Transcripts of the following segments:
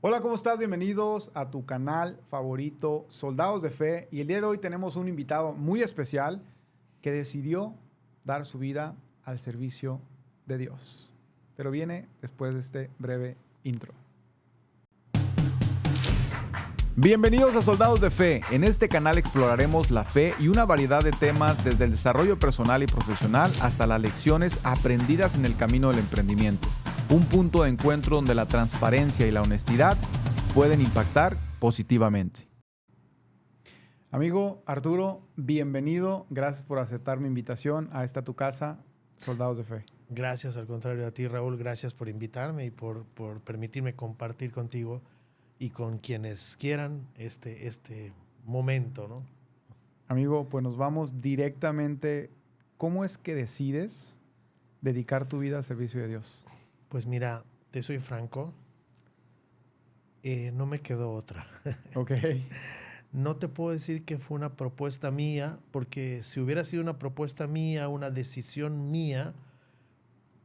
Hola, ¿cómo estás? Bienvenidos a tu canal favorito, Soldados de Fe. Y el día de hoy tenemos un invitado muy especial que decidió dar su vida al servicio de Dios. Pero viene después de este breve intro. Bienvenidos a Soldados de Fe. En este canal exploraremos la fe y una variedad de temas desde el desarrollo personal y profesional hasta las lecciones aprendidas en el camino del emprendimiento. Un punto de encuentro donde la transparencia y la honestidad pueden impactar positivamente. Amigo Arturo, bienvenido. Gracias por aceptar mi invitación a esta tu casa, Soldados de Fe. Gracias, al contrario a ti, Raúl. Gracias por invitarme y por permitirme compartir contigo y con quienes quieran este momento, ¿no? Amigo, pues nos vamos directamente. ¿Cómo es que decides dedicar tu vida al servicio de Dios? Pues mira, te soy franco, no me quedó otra. Ok. No te puedo decir que fue una propuesta mía, porque si hubiera sido una propuesta mía, una decisión mía,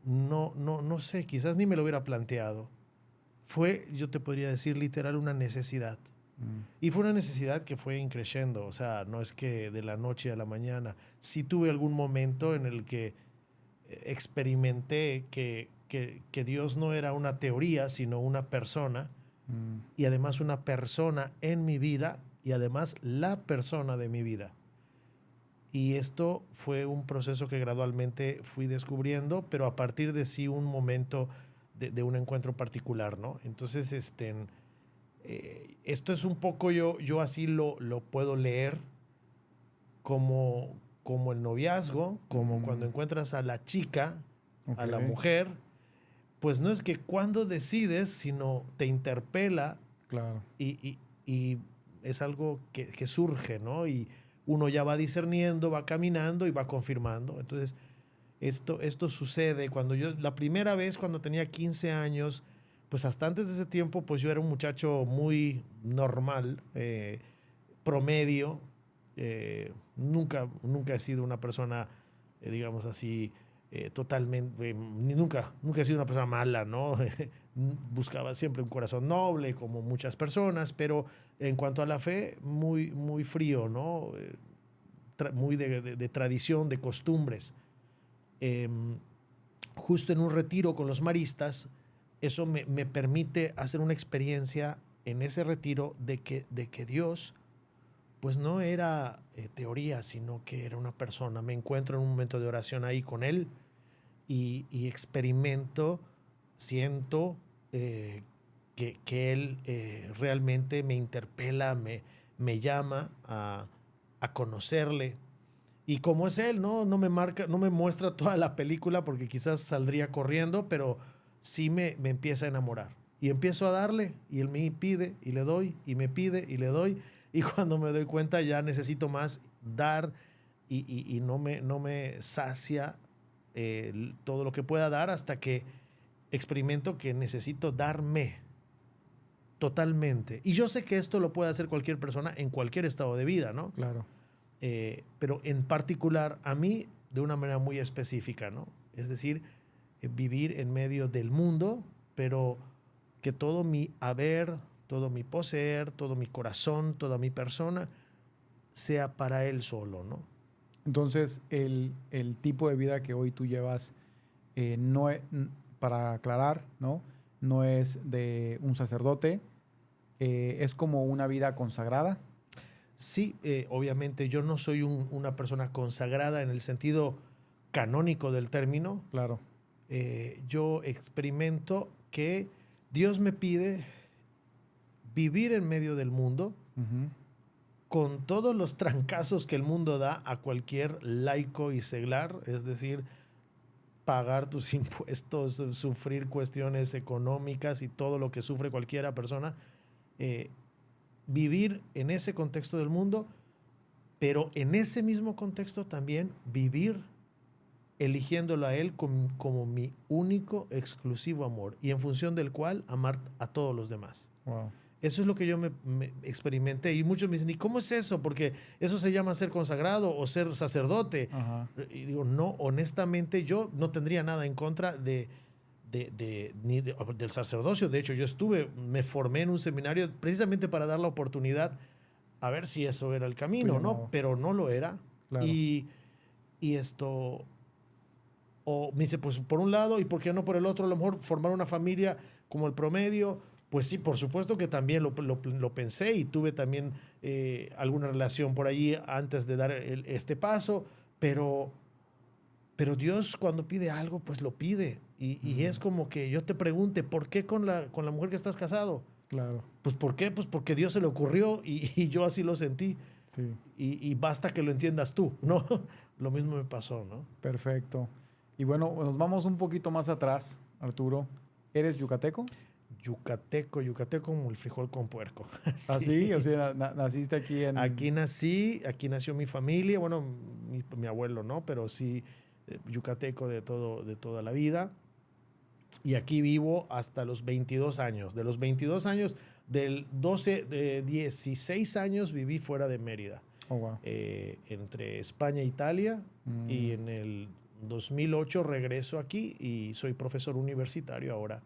no sé, quizás ni me lo hubiera planteado. Fue, yo te podría decir, literal, una necesidad. Y fue una necesidad que fue increciendo, o sea, no es que de la noche a la mañana. Sí tuve algún momento en el que experimenté que Dios no era una teoría, sino una persona, y además una persona en mi vida, y además la persona de mi vida. Y esto fue un proceso que gradualmente fui descubriendo, pero a partir de sí un momento de un encuentro particular, ¿no? Entonces, esto es un poco, yo así lo puedo leer como el noviazgo, como cuando encuentras a la chica, a la mujer, pues no es que cuando decides, sino te interpela. Claro. Y es algo que surge, ¿no? Y uno ya va discerniendo, va caminando y va confirmando. Entonces, esto sucede cuando yo, la primera vez cuando tenía 15 años, pues hasta antes de ese tiempo, pues yo era un muchacho muy normal, promedio. Nunca he sido una persona, digamos así, totalmente, nunca he sido una persona mala, ¿no? Buscaba siempre un corazón noble, como muchas personas, pero en cuanto a la fe, muy frío, ¿no? Muy de tradición, de costumbres. Justo en un retiro con los maristas, eso me permite hacer una experiencia en ese retiro de que Dios, pues no era teoría, sino que era una persona. Me encuentro en un momento de oración ahí con Él y experimento, siento que Él realmente me interpela, me llama a conocerle. Y como es Él, no me marca, no me muestra toda la película porque quizás saldría corriendo, pero sí me empieza a enamorar. Y empiezo a darle, y Él me pide, y le doy, y me pide, y le doy. Y cuando me doy cuenta ya necesito más dar y no me sacia todo lo que pueda dar hasta que experimento que necesito darme totalmente. Y yo sé que esto lo puede hacer cualquier persona en cualquier estado de vida, ¿no? Claro. Pero en particular a mí de una manera muy específica, ¿no? Es decir, vivir en medio del mundo, pero que todo mi haber, todo mi poseer, todo mi corazón, toda mi persona sea para Él solo, ¿no? Entonces, el tipo de vida que hoy tú llevas, no es, para aclarar, ¿no? No es de un sacerdote, es como una vida consagrada. Sí, obviamente yo no soy una persona consagrada en el sentido canónico del término. Claro. Yo experimento que Dios me pide vivir en medio del mundo, con todos los trancazos que el mundo da a cualquier laico y seglar, es decir, pagar tus impuestos, sufrir cuestiones económicas y todo lo que sufre cualquiera persona, vivir en ese contexto del mundo, pero en ese mismo contexto también vivir eligiéndolo a Él como mi único, exclusivo amor y en función del cual amar a todos los demás. Wow. Eso es lo que yo me experimenté. Y muchos me dicen, ¿y cómo es eso? Porque eso se llama ser consagrado o ser sacerdote. Ajá. Y digo, no, honestamente yo no tendría nada en contra de del sacerdocio. De hecho, me formé en un seminario precisamente para dar la oportunidad a ver si eso era el camino, ¿no? Pero no lo era. Claro. Y esto, o me dice, pues por un lado, y por qué no por el otro, a lo mejor formar una familia como el promedio. Pues sí, por supuesto que también lo pensé y tuve también alguna relación por allí antes de dar este paso, pero Dios cuando pide algo, pues lo pide. Y es como que yo te pregunte, ¿por qué con la mujer que estás casado? Claro. Pues ¿por qué? Pues porque Dios se le ocurrió y yo así lo sentí. Sí. Y basta que lo entiendas tú, ¿no? Lo mismo me pasó, ¿no? Perfecto. Y bueno, nos vamos un poquito más atrás, Arturo. ¿Eres yucateco? Yucateco como el frijol con puerco. Sí. ¿Ah, sí? O sea, naciste aquí en... Aquí nació mi familia, bueno, mi abuelo, ¿no? Pero sí, yucateco de toda la vida. Y aquí vivo hasta los 22 años. De los 22 años, de 16 años viví fuera de Mérida. Oh, wow. Entre España e Italia. Y en el 2008 regreso aquí y soy profesor universitario ahora.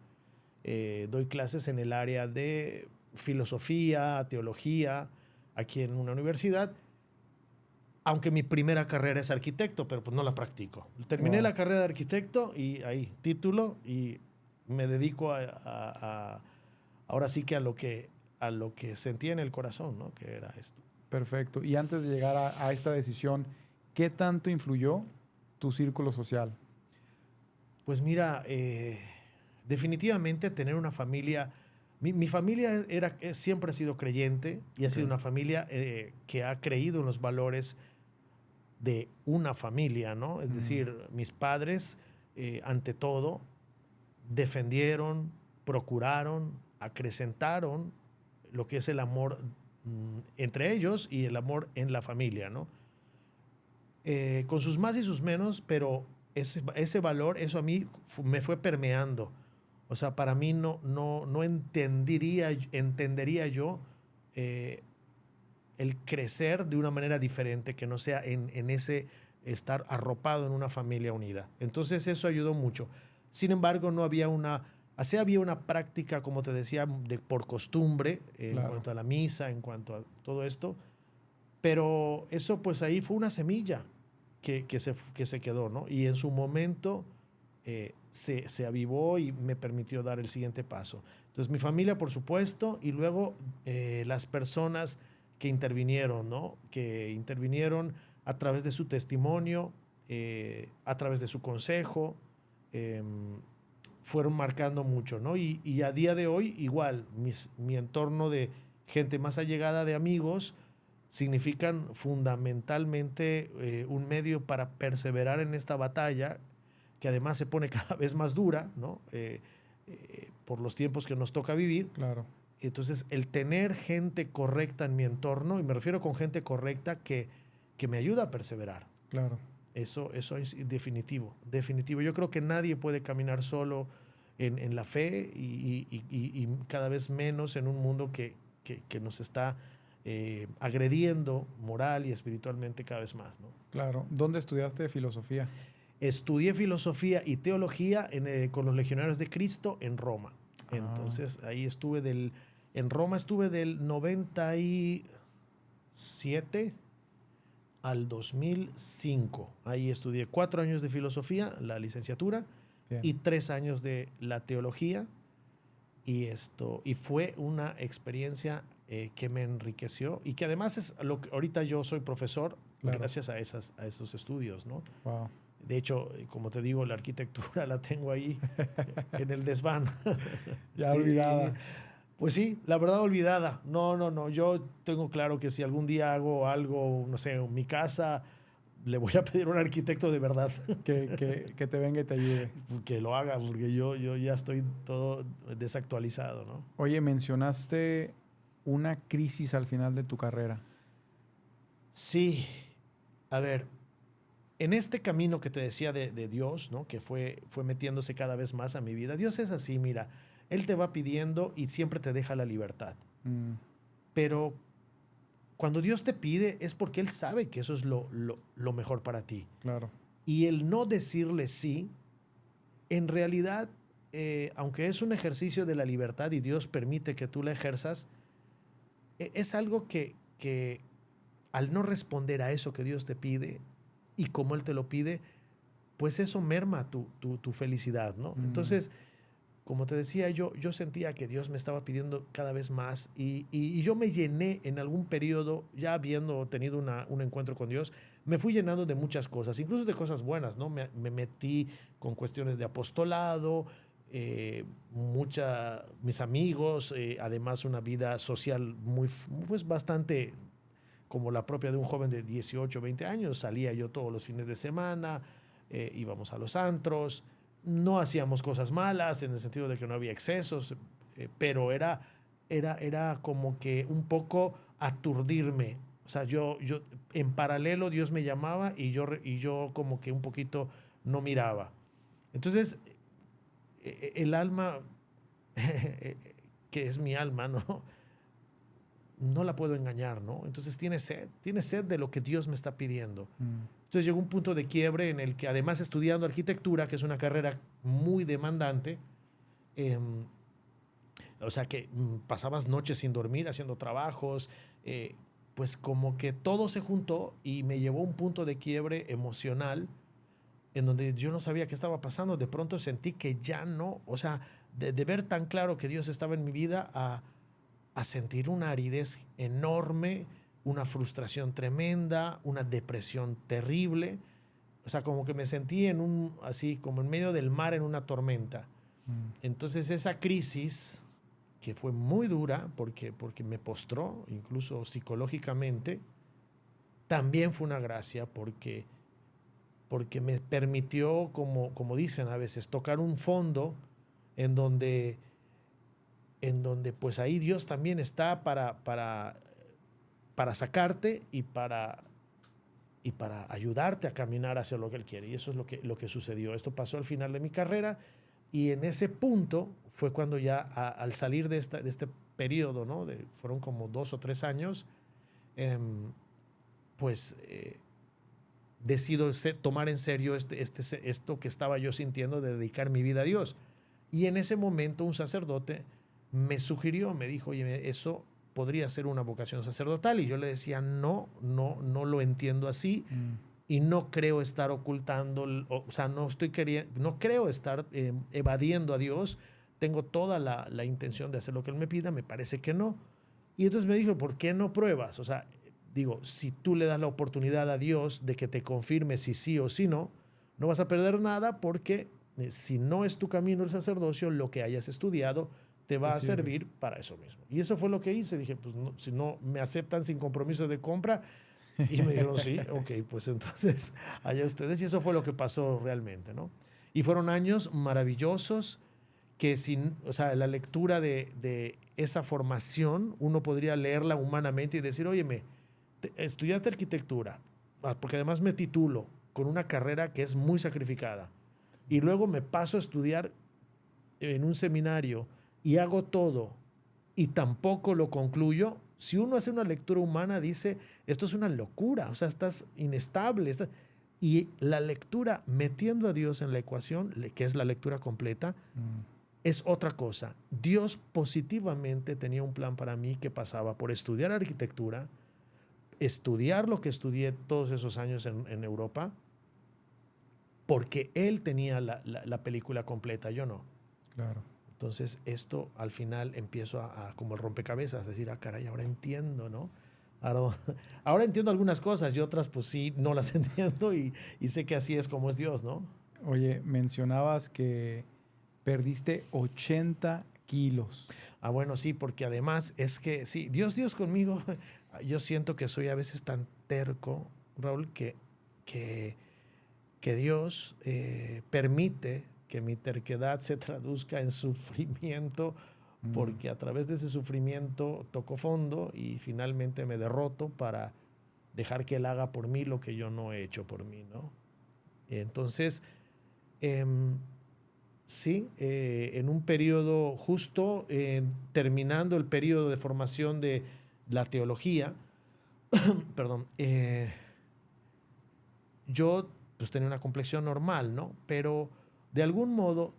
Doy clases en el área de filosofía, teología, aquí en una universidad. Aunque mi primera carrera es arquitecto, pero pues no la practico. Terminé la carrera de arquitecto y ahí, título, y me dedico ahora sí que a lo que sentía en el corazón, ¿no? Que era esto. Perfecto. Y antes de llegar a esta decisión, ¿qué tanto influyó tu círculo social? Pues mira, definitivamente tener una familia... Mi familia siempre ha sido creyente y ha sido una familia que ha creído en los valores de una familia, ¿no? Es decir, mis padres, ante todo, defendieron, procuraron, acrecentaron lo que es el amor entre ellos y el amor en la familia, ¿no? Con sus más y sus menos, pero ese valor, eso a mí me fue permeando. O sea, para mí no entendería yo el crecer de una manera diferente, que no sea en ese estar arropado en una familia unida. Entonces eso ayudó mucho. Sin embargo, había una práctica, como te decía, por costumbre, en cuanto a la misa, en cuanto a todo esto. Pero eso, pues ahí fue una semilla que se quedó, ¿no? Y en su momento se avivó y me permitió dar el siguiente paso. Entonces, mi familia, por supuesto, y luego las personas que intervinieron, ¿no? Que intervinieron a través de su testimonio, a través de su consejo, fueron marcando mucho, ¿no? Y a día de hoy, igual, mi entorno de gente más allegada, de amigos, significan fundamentalmente un medio para perseverar en esta batalla, que además se pone cada vez más dura, ¿no? Por los tiempos que nos toca vivir. Claro. Entonces, el tener gente correcta en mi entorno, y me refiero con gente correcta que me ayuda a perseverar. Claro. Eso es definitivo. Yo creo que nadie puede caminar solo en la fe y cada vez menos en un mundo que nos está agrediendo moral y espiritualmente cada vez más, ¿no? Claro. ¿Dónde estudiaste filosofía? Estudié filosofía y teología con los Legionarios de Cristo en Roma. Entonces, ahí en Roma estuve del 97 al 2005. Ahí estudié 4 años de filosofía, la licenciatura. Bien. Y 3 años de la teología. Y fue una experiencia que me enriqueció y que además es lo que ahorita yo soy profesor, claro, gracias a esos estudios, ¿no? Wow. De hecho, como te digo, la arquitectura la tengo ahí en el desván. Ya olvidada. Pues sí, la verdad olvidada. No. Yo tengo claro que si algún día hago algo, no sé, en mi casa, le voy a pedir a un arquitecto de verdad. Que te venga y te ayude. Que lo haga, porque yo ya estoy todo desactualizado, ¿no? Oye, mencionaste una crisis al final de tu carrera. Sí. A ver, en este camino que te decía de Dios, ¿no? Que fue metiéndose cada vez más a mi vida. Dios es así, mira. Él te va pidiendo y siempre te deja la libertad. Pero cuando Dios te pide es porque Él sabe que eso es lo mejor para ti. Claro. Y el no decirle sí, en realidad aunque es un ejercicio de la libertad y Dios permite que tú la ejerzas, es algo que al no responder a eso que Dios te pide y como Él te lo pide, pues eso merma tu felicidad, ¿no? Entonces, como te decía, yo sentía que Dios me estaba pidiendo cada vez más y yo me llené en algún periodo, ya habiendo tenido un encuentro con Dios, me fui llenando de muchas cosas, incluso de cosas buenas, ¿no? Me metí con cuestiones de apostolado, mis amigos, además una vida social pues bastante como la propia de un joven de 18, 20 años. Salía yo todos los fines de semana, íbamos a los antros, no hacíamos cosas malas en el sentido de que no había excesos, pero era como que un poco aturdirme. O sea, yo en paralelo Dios me llamaba y yo como que un poquito no miraba. Entonces, el alma, que es mi alma, ¿no? No la puedo engañar, ¿no? Entonces tiene sed de lo que Dios me está pidiendo. Entonces llegó un punto de quiebre en el que, además, estudiando arquitectura, que es una carrera muy demandante, o sea que pasabas noches sin dormir haciendo trabajos, pues como que todo se juntó y me llevó a un punto de quiebre emocional en donde yo no sabía qué estaba pasando. De pronto sentí que ya no, o sea, de ver tan claro que Dios estaba en mi vida a sentir una aridez enorme, una frustración tremenda, una depresión terrible. O sea, como que me sentí así, como en medio del mar en una tormenta. Entonces esa crisis, que fue muy dura porque me postró, incluso psicológicamente, también fue una gracia porque me permitió, como dicen a veces, tocar un fondo en donde pues ahí Dios también está para sacarte y para ayudarte a caminar hacia lo que Él quiere. Y eso es lo que sucedió. Esto pasó al final de mi carrera y en ese punto fue cuando ya al salir de este periodo, ¿no? Fueron como 2 o 3 años, pues decido tomar en serio esto que estaba yo sintiendo de dedicar mi vida a Dios. Y en ese momento un sacerdote me sugirió, me dijo, oye, eso podría ser una vocación sacerdotal. Y yo le decía, no lo entiendo así y no creo estar ocultando, o sea, no creo estar evadiendo a Dios. Tengo toda la intención de hacer lo que Él me pida, me parece que no. Y entonces me dijo, ¿por qué no pruebas? O sea, digo, si tú le das la oportunidad a Dios de que te confirme si sí o si no, no vas a perder nada porque si no es tu camino el sacerdocio, lo que hayas estudiado te va a servir para eso mismo. Y eso fue lo que hice. Dije, pues no, si no me aceptan sin compromiso de compra. Y me dijeron, sí, ok, pues entonces allá ustedes. Y eso fue lo que pasó realmente, ¿no? Y fueron años maravillosos que o sea, la lectura de esa formación, uno podría leerla humanamente y decir, óyeme, estudiaste arquitectura, porque además me titulo con una carrera que es muy sacrificada. Y luego me paso a estudiar en un seminario y hago todo y tampoco lo concluyo. Si uno hace una lectura humana, dice, esto es una locura, o sea, estás inestable. Y la lectura, metiendo a Dios en la ecuación, que es la lectura completa, es otra cosa. Dios positivamente tenía un plan para mí que pasaba por estudiar arquitectura, estudiar lo que estudié todos esos años en Europa, porque Él tenía la película completa, yo no. Claro. Entonces esto al final empiezo a como el rompecabezas, decir, caray, ahora entiendo, ¿no? Ahora entiendo algunas cosas y otras pues sí, no las entiendo y sé que así es como es Dios, ¿no? Oye, mencionabas que perdiste 80 kilos. Bueno, sí, porque además es que, sí, Dios conmigo, yo siento que soy a veces tan terco, Raúl, que Dios permite que mi terquedad se traduzca en sufrimiento, porque a través de ese sufrimiento toco fondo y finalmente me derroto para dejar que Él haga por mí lo que yo no he hecho por mí, ¿no? Entonces, sí, en un periodo justo, terminando el periodo de formación de la teología, perdón, yo pues tenía una complexión normal, ¿no? Pero de algún modo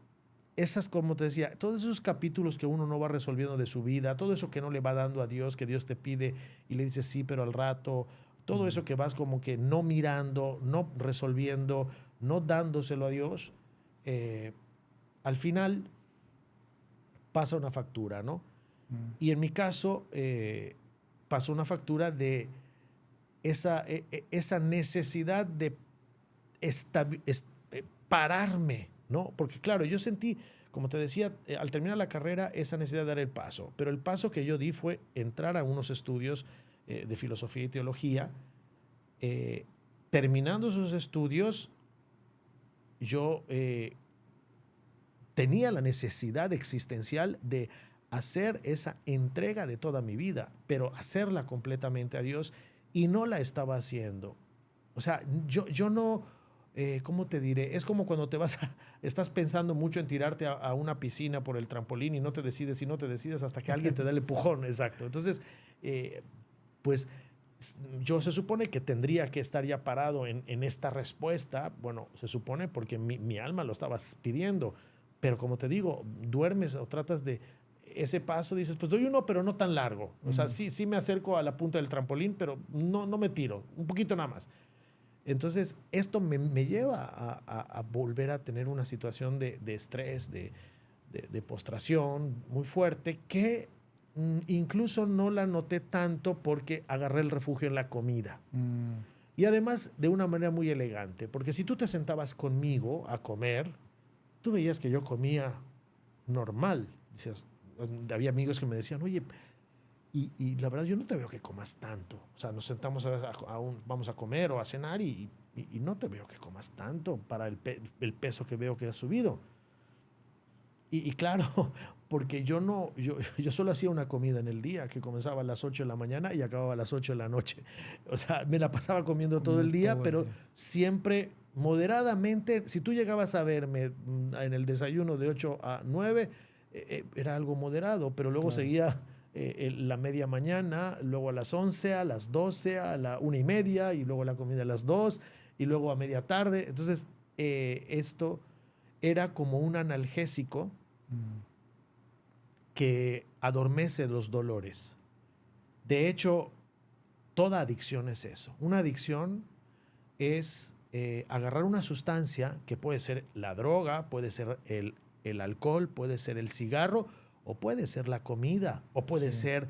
esas, como te decía, todos esos capítulos que uno no va resolviendo de su vida, todo eso que no le va dando a Dios, que Dios te pide y le dices sí, pero al rato, todo eso que vas como que no mirando, no resolviendo, no dándoselo a Dios, al final pasa una factura, ¿no? Y en mi caso, pasó una factura de esa necesidad de pararme, ¿no? Porque claro, yo sentí, como te decía, al terminar la carrera, esa necesidad de dar el paso. Pero el paso que yo di fue entrar a unos estudios de filosofía y teología. Terminando esos estudios, yo tenía la necesidad existencial de hacer esa entrega de toda mi vida, pero hacerla completamente a Dios, y no la estaba haciendo. O sea, yo no, ¿cómo te diré? Es como cuando estás pensando mucho en tirarte a una piscina por el trampolín y no te decides y no te decides hasta que alguien te da el empujón, exacto. Entonces, pues yo se supone que tendría que estar ya parado en esta respuesta, bueno, se supone porque mi alma lo estaba pidiendo, pero como te digo, duermes o tratas de ese paso, dices, pues doy uno, pero no tan largo. O sea, sí me acerco a la punta del trampolín, pero no me tiro, un poquito nada más. Entonces, esto me lleva a volver a tener una situación de estrés, de postración muy fuerte, que incluso no la noté tanto porque agarré el refugio en la comida. Y además de una manera muy elegante, porque si tú te sentabas conmigo a comer, tú veías que yo comía normal. Dices, había amigos que me decían, oye, y la verdad yo no te veo que comas tanto. O sea, nos sentamos vamos a comer o a cenar y no te veo que comas tanto para el peso que veo que has subido. Y claro, porque yo solo hacía una comida en el día, que comenzaba a las 8 de la mañana y acababa a las 8 de la noche. O sea, me la pasaba comiendo todo el día, pero siempre moderadamente. Si tú llegabas a verme en el desayuno de 8 a 9, era algo moderado, pero luego seguía la media mañana, luego a las 11, a las 12, a la 1:30, y luego la comida a las 2, y luego a media tarde. Entonces, esto era como un analgésico que adormece los dolores. De hecho, toda adicción es eso. Una adicción es agarrar una sustancia que puede ser la droga, puede ser el alcohol, puede ser el cigarro, o puede ser la comida, o puede ser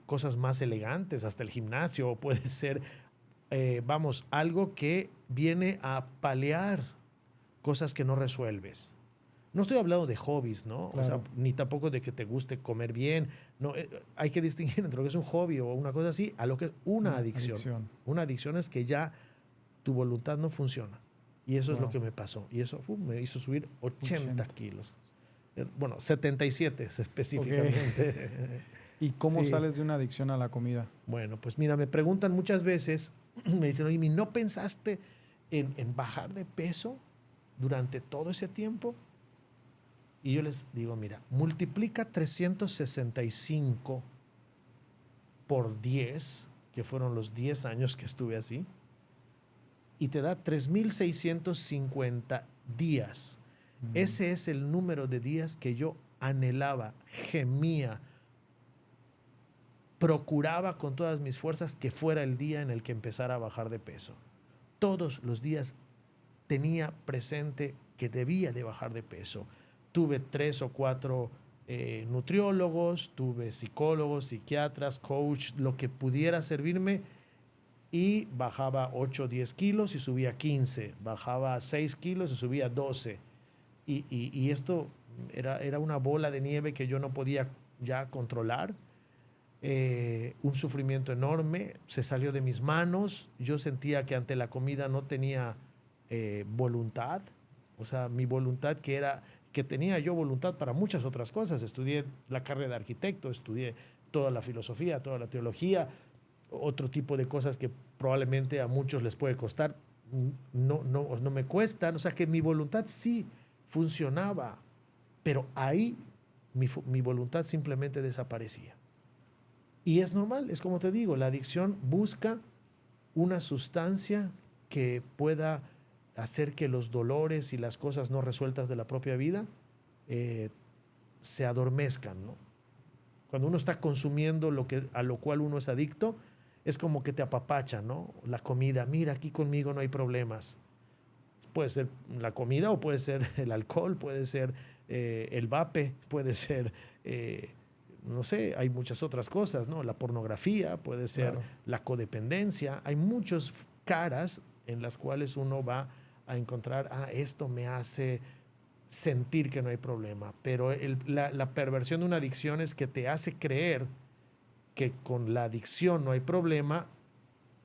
cosas más elegantes, hasta el gimnasio, o puede ser, algo que viene a paliar cosas que no resuelves. No estoy hablando de hobbies, ¿no? Claro. O sea, ni tampoco de que te guste comer bien. No, hay que distinguir entre lo que es un hobby o una cosa así a lo que es una adicción. Una adicción es que ya tu voluntad no funciona. Y eso es lo que me pasó. Y eso me hizo subir 80 kilos. Bueno, 77 específicamente. Okay. ¿Y cómo sales de una adicción a la comida? Bueno, pues mira, me preguntan muchas veces, me dicen, oye, ¿no pensaste en bajar de peso durante todo ese tiempo? Y yo les digo, mira, multiplica 365 por 10, que fueron los 10 años que estuve así, y te da 3,650 días. Ese es el número de días que yo anhelaba, gemía, procuraba con todas mis fuerzas que fuera el día en el que empezara a bajar de peso. Todos los días tenía presente que debía de bajar de peso. Tuve 3 o 4 nutriólogos, tuve psicólogos, psiquiatras, coach, lo que pudiera servirme, y bajaba 8 o 10 kilos y subía 15, bajaba 6 kilos y subía 12. Y esto era una bola de nieve que yo no podía ya controlar. Un sufrimiento enorme, se salió de mis manos. Yo sentía que ante la comida no tenía voluntad. O sea, mi voluntad que tenía yo voluntad para muchas otras cosas. Estudié la carrera de arquitecto, estudié toda la filosofía, toda la teología, otro tipo de cosas que probablemente a muchos les puede costar. No me cuestan. O sea, que mi voluntad sí funcionaba, pero ahí mi voluntad simplemente desaparecía. Y es normal, es como te digo, la adicción busca una sustancia que pueda hacer que los dolores y las cosas no resueltas de la propia vida se adormezcan, ¿no? Cuando uno está consumiendo a lo cual uno es adicto, es como que te apapacha, ¿no? La comida, mira, aquí conmigo no hay problemas. Puede ser la comida o puede ser el alcohol, puede ser el vape, puede ser, no sé, hay muchas otras cosas, ¿no? La pornografía, puede ser la codependencia. Hay muchas caras en las cuales uno va a encontrar, esto me hace sentir que no hay problema. Pero la perversión de una adicción es que te hace creer que con la adicción no hay problema,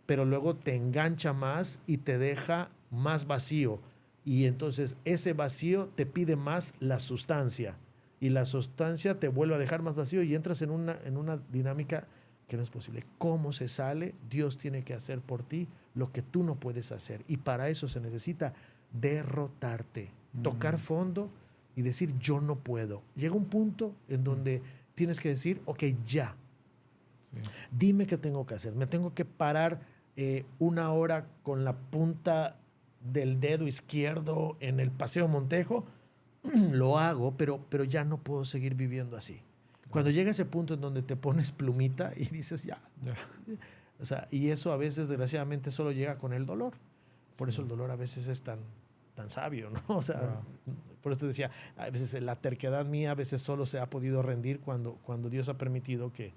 pero luego te engancha más y te deja más vacío. Y entonces ese vacío te pide más la sustancia. Y la sustancia te vuelve a dejar más vacío y entras en una dinámica que no es posible. ¿Cómo se sale? Dios tiene que hacer por ti lo que tú no puedes hacer. Y para eso se necesita derrotarte, tocar fondo y decir yo no puedo. Llega un punto en donde tienes que decir, ok, ya. Sí. Dime qué tengo que hacer. Me tengo que parar 1 hora con la punta del dedo izquierdo en el Paseo Montejo. Lo hago, pero ya no puedo seguir viviendo así. Cuando llega ese punto en donde te pones plumita y dices ya. O sea, y eso a veces, desgraciadamente, solo llega con el dolor. Por eso el dolor a veces es tan sabio, ¿no? O sea, por eso te decía, a veces la terquedad mía a veces solo se ha podido rendir cuando Dios ha permitido que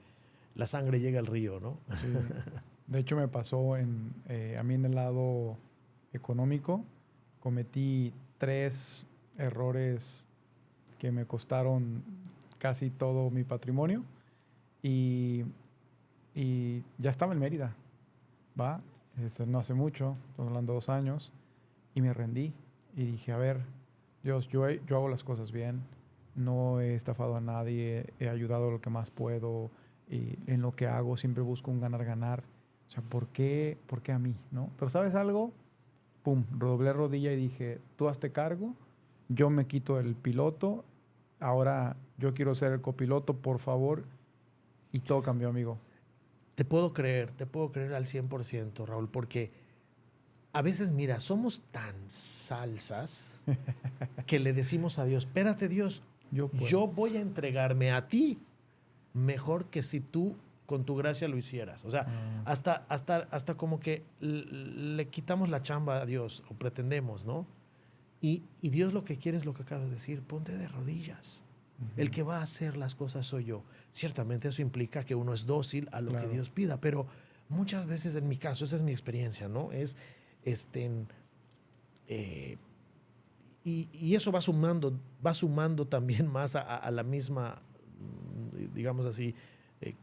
la sangre llegue al río, ¿no? Sí. De hecho, me pasó a mí en el lado económico. Cometí 3 errores que me costaron casi todo mi patrimonio y ya estaba en Mérida, ¿va? No hace mucho, estamos hablando de 2 años, y me rendí y dije, a ver, Dios, yo hago las cosas bien, no he estafado a nadie, he ayudado lo que más puedo, y en lo que hago siempre busco un ganar-ganar. O sea, ¿por qué a mí, no? Pero ¿sabes algo? Pum, doblé rodilla y dije, tú hazte cargo, yo me quito el piloto, ahora yo quiero ser el copiloto, por favor, y todo cambió, amigo. Te puedo creer al 100%, Raúl, porque a veces, mira, somos tan salsas que le decimos a Dios, espérate Dios, yo voy a entregarme a ti mejor que si tú con tu gracia lo hicieras. O sea, hasta como que le quitamos la chamba a Dios, o pretendemos, ¿no? Y Dios lo que quiere es lo que acabas de decir, ponte de rodillas. El que va a hacer las cosas soy yo. Ciertamente eso implica que uno es dócil a lo que Dios pida, pero muchas veces, en mi caso, esa es mi experiencia, ¿no? Y eso va sumando también más a la misma, digamos así,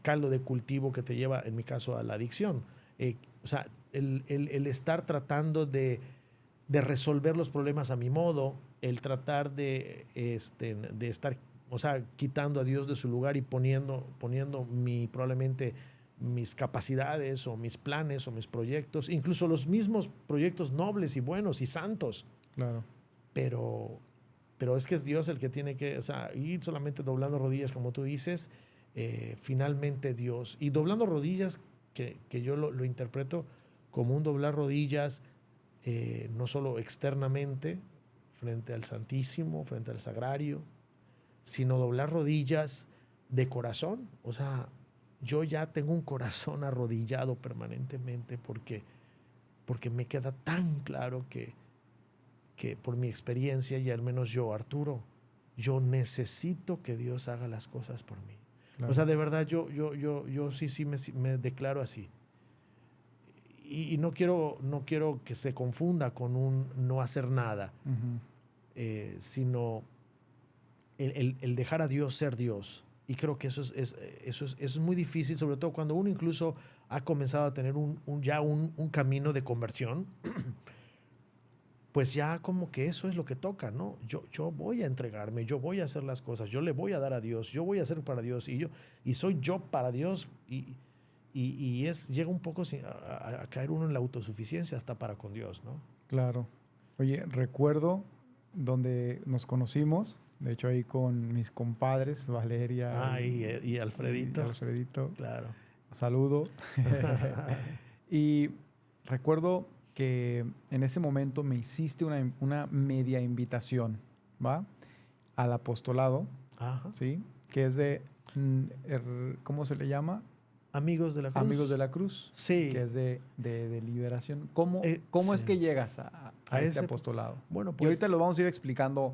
caldo de cultivo que te lleva, en mi caso, a la adicción. O sea, el estar tratando de resolver los problemas a mi modo, el tratar de estar, o sea, quitando a Dios de su lugar y poniendo probablemente mis capacidades o mis planes o mis proyectos, incluso los mismos proyectos nobles y buenos y santos. Claro. Pero es que es Dios el que tiene que, o sea, ir solamente doblando rodillas, como tú dices, finalmente Dios. Y doblando rodillas, que yo lo interpreto como un doblar rodillas, no solo externamente, frente al Santísimo, frente al Sagrario, sino doblar rodillas de corazón. O sea, yo ya tengo un corazón arrodillado permanentemente porque me queda tan claro que por mi experiencia, y al menos yo, Arturo, yo necesito que Dios haga las cosas por mí. Claro. O sea, de verdad, yo sí me declaro así. Y no quiero que se confunda con un no hacer nada, sino el dejar a Dios ser Dios. Y creo que eso es muy difícil, sobre todo cuando uno incluso ha comenzado a tener un camino de conversión. Pues ya como que eso es lo que toca, ¿no? Yo voy a entregarme, yo voy a hacer las cosas, yo le voy a dar a Dios, yo voy a hacer para Dios, y soy yo para Dios, y llega un poco a caer uno en la autosuficiencia hasta para con Dios, ¿no? Claro. Oye, recuerdo donde nos conocimos, de hecho ahí con mis compadres, Valeria y Alfredito. Y Alfredito. Claro. Saludo. Y recuerdo que en ese momento me hiciste una media invitación, ¿va? al apostolado, Ajá. ¿sí? Que es de, ¿cómo se le llama? Amigos de la Cruz. Amigos de la Cruz, Sí. que es de liberación. ¿Cómo es Sí. que llegas a este ese, apostolado? Bueno, Y pues ahorita lo vamos a ir explicando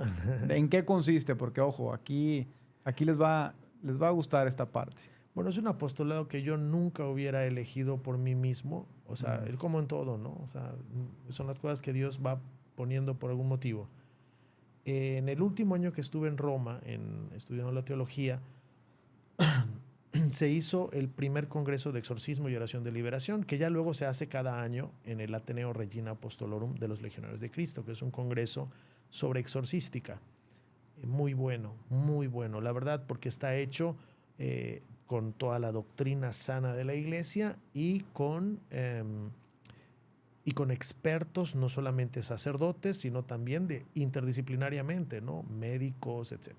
en qué consiste, porque ojo, aquí les va a gustar esta parte. bueno, es un apostolado que yo nunca hubiera elegido por mí mismo. O sea, él como en todo, ¿no? O sea, son las cosas que Dios va poniendo por algún motivo. En el último año que estuve en Roma, estudiando la teología, se hizo el primer congreso de exorcismo y oración de liberación, que ya luego se hace cada año en el Ateneo Regina Apostolorum de los Legionarios de Cristo, que es un congreso sobre exorcística. Muy bueno, muy bueno, la verdad, porque está hecho con toda la doctrina sana de la Iglesia y con expertos, no solamente sacerdotes, sino también interdisciplinariamente, ¿no? Médicos, etc.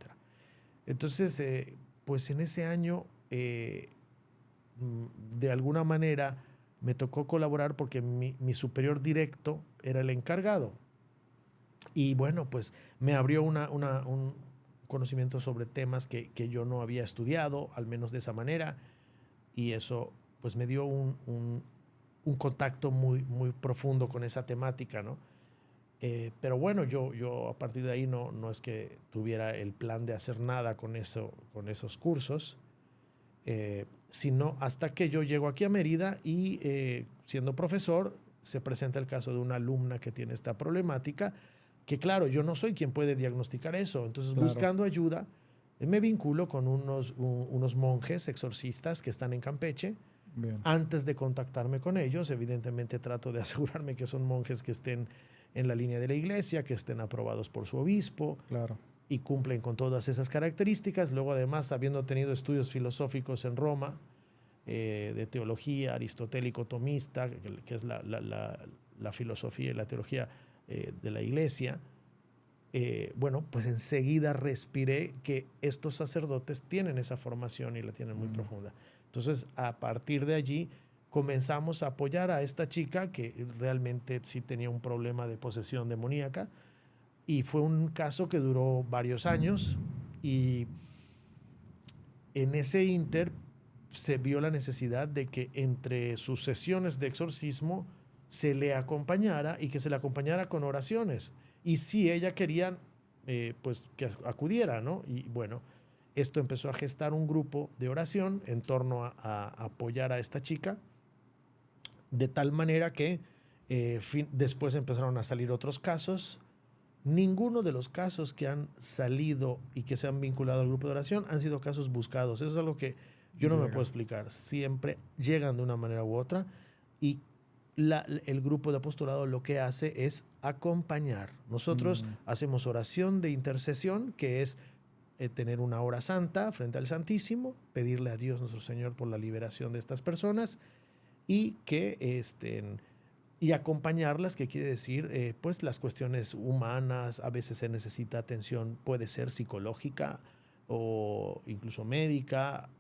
Entonces, pues en ese año, de alguna manera, me tocó colaborar porque mi superior directo era el encargado. Y bueno, pues me abrió un conocimiento sobre temas que yo no había estudiado, al menos de esa manera, y eso pues me dio un contacto muy, muy profundo con esa temática, ¿no? Pero bueno, yo a partir de ahí no es que tuviera el plan de hacer nada con esos cursos, sino hasta que yo llego aquí a Mérida y siendo profesor se presenta el caso de una alumna que tiene esta problemática, que claro, yo no soy quien puede diagnosticar eso, entonces Claro. buscando ayuda me vinculo con unos monjes exorcistas que están en Campeche. Bien. Antes de contactarme con ellos, evidentemente trato de asegurarme que son monjes que estén en la línea de la iglesia, que estén aprobados por su obispo. Claro. Y cumplen con todas esas características. Luego, además, habiendo tenido estudios filosóficos en Roma, de teología aristotélico-tomista, que es la filosofía y la teología de la iglesia, bueno, pues enseguida respiré que estos sacerdotes tienen esa formación y la tienen muy profunda. Entonces, a partir de allí, comenzamos a apoyar a esta chica que realmente sí tenía un problema de posesión demoníaca. Y fue un caso que duró varios años y en ese inter se vio la necesidad de que entre sus sesiones de exorcismo se le acompañara y que se le acompañara con oraciones. Y si ella quería, pues que acudiera, ¿no? Y bueno, esto empezó a gestar un grupo de oración en torno a apoyar a esta chica, de tal manera que después empezaron a salir otros casos. Ninguno de los casos que han salido y que se han vinculado al grupo de oración han sido casos buscados. Eso es algo que yo no me puedo explicar. Siempre llegan de una manera u otra y el grupo de apostolado lo que hace es acompañar. Nosotros hacemos oración de intercesión, que es tener una hora santa frente al Santísimo, pedirle a Dios nuestro Señor por la liberación de estas personas y que y acompañarlas, que quiere decir, pues las cuestiones humanas, a veces se necesita atención, puede ser psicológica o incluso médica,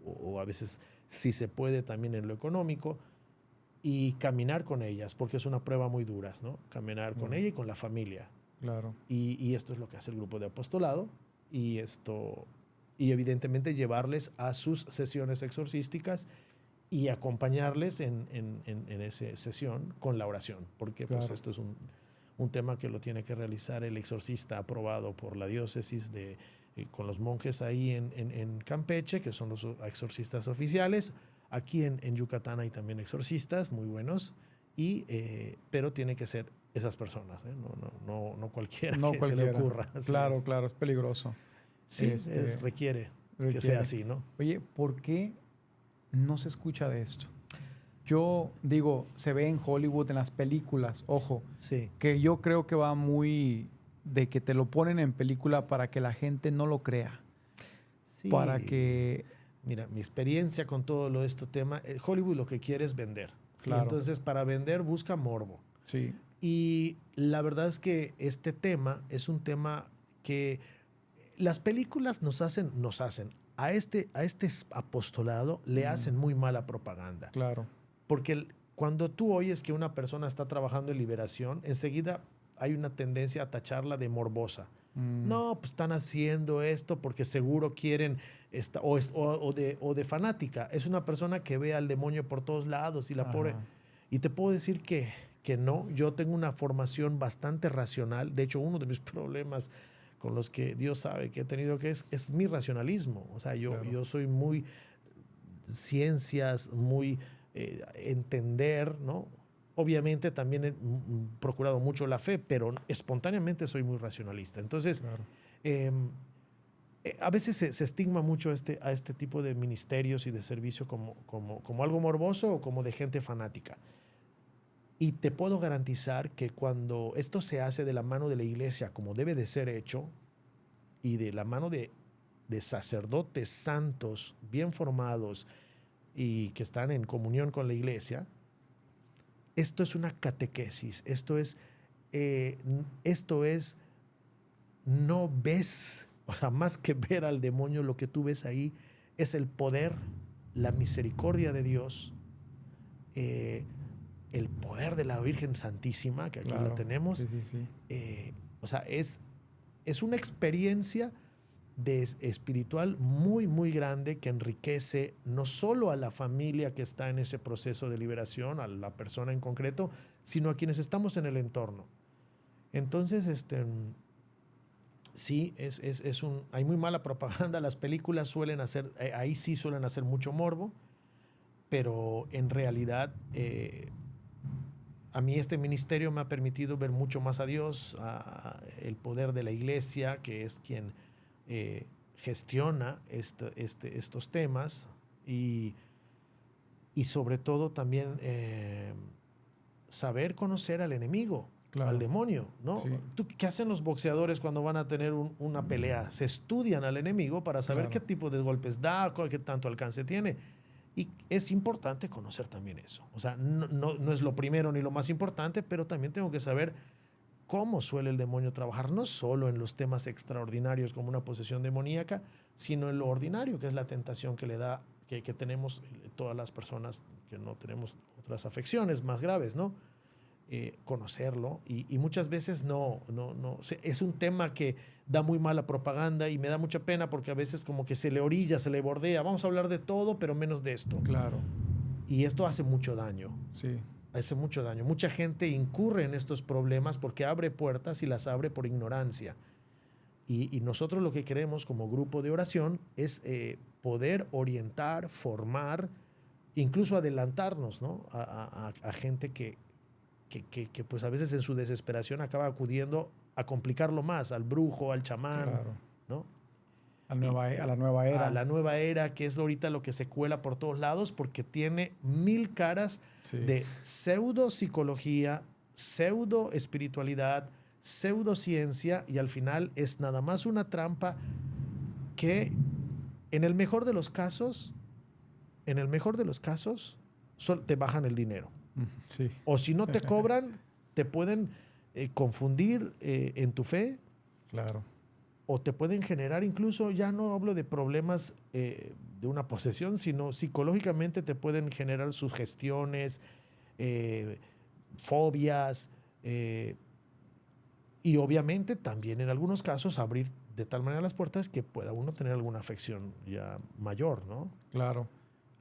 o a veces si se puede también en lo económico, y caminar con ellas, porque es una prueba muy dura, ¿no? Caminar con ella y con la familia. Claro. Y esto es lo que hace el grupo de apostolado, y evidentemente llevarles a sus sesiones exorcísticas y acompañarles en esa sesión con la oración, porque claro, pues esto es un tema que lo tiene que realizar el exorcista aprobado por la diócesis con los monjes ahí en Campeche, que son los exorcistas oficiales. Aquí en Yucatán hay también exorcistas muy buenos, pero tiene que ser esas personas, ¿eh? No cualquiera que se le ocurra. Claro, claro, es peligroso. Sí, requiere que sea así, ¿no? Oye, ¿por qué no se escucha de esto? Yo digo, se ve en Hollywood, en las películas, ojo, sí, que yo creo que va muy de que te lo ponen en película para que la gente no lo crea. Sí. Para que... Mira, mi experiencia con todo este tema, Hollywood lo que quiere es vender. Claro. Y entonces para vender busca morbo. Sí. Y la verdad es que este tema es un tema que las películas nos hacen a este apostolado le hacen muy mala propaganda. Claro. Porque cuando tú oyes que una persona está trabajando en liberación, enseguida hay una tendencia a tacharla de morbosa. No, pues están haciendo esto porque seguro quieren, o de fanática. Es una persona que ve al demonio por todos lados y la pobre. Y te puedo decir que no. Yo tengo una formación bastante racional. De hecho, uno de mis problemas con los que Dios sabe que he tenido que es mi racionalismo. O sea, yo soy muy ciencias, muy entender, ¿no? Obviamente también he procurado mucho la fe, pero espontáneamente soy muy racionalista. Entonces, a veces se estigma mucho a este tipo de ministerios y de servicio como algo morboso o como de gente fanática. Y te puedo garantizar que cuando esto se hace de la mano de la iglesia, como debe de ser hecho, y de la mano de sacerdotes santos, bien formados y que están en comunión con la iglesia, esto es una catequesis, esto es, no ves, o sea, más que ver al demonio, lo que tú ves ahí es el poder, la misericordia de Dios, el poder de la Virgen Santísima, que aquí la tenemos. O sea, es una experiencia espiritual muy, muy grande que enriquece no solo a la familia que está en ese proceso de liberación, a la persona en concreto, sino a quienes estamos en el entorno. Entonces, sí, hay muy mala propaganda. Las películas suelen hacer, ahí sí suelen hacer mucho morbo, pero en realidad a mí este ministerio me ha permitido ver mucho más a Dios, el poder de la iglesia, que es quien gestiona estos temas, y sobre todo también saber conocer al enemigo, al demonio, ¿no? Sí. ¿Qué hacen los boxeadores cuando van a tener una pelea? Se estudian al enemigo para saber qué tipo de golpes da, qué tanto alcance tiene. Y es importante conocer también eso. O sea, no es lo primero ni lo más importante, pero también tengo que saber cómo suele el demonio trabajar, no solo en los temas extraordinarios como una posesión demoníaca, sino en lo ordinario, que es la tentación que le da, que tenemos todas las personas que no tenemos otras afecciones más graves, ¿no? Conocerlo, y muchas veces no, es un tema que da muy mala propaganda y me da mucha pena porque a veces como que se le orilla, se le bordea, vamos a hablar de todo, pero menos de esto. Claro. Y esto hace mucho daño. Sí. Hace mucho daño. Mucha gente incurre en estos problemas porque abre puertas y las abre por ignorancia. Y nosotros lo que queremos como grupo de oración es poder orientar, formar, incluso adelantarnos, ¿no? a gente que pues a veces en su desesperación acaba acudiendo a complicarlo más, al brujo, al chamán, ¿no? A la nueva era. A la nueva era, que es ahorita lo que se cuela por todos lados porque tiene 1000 caras de pseudo psicología, pseudo espiritualidad, pseudociencia, y al final es nada más una trampa que en el mejor de los casos, te bajan el dinero. Sí. O si no te cobran, te pueden confundir en tu fe. Claro. O te pueden generar, incluso, ya no hablo de problemas de una posesión, sino psicológicamente te pueden generar sugestiones, fobias, y obviamente también en algunos casos abrir de tal manera las puertas que pueda uno tener alguna afección ya mayor, ¿no? Claro.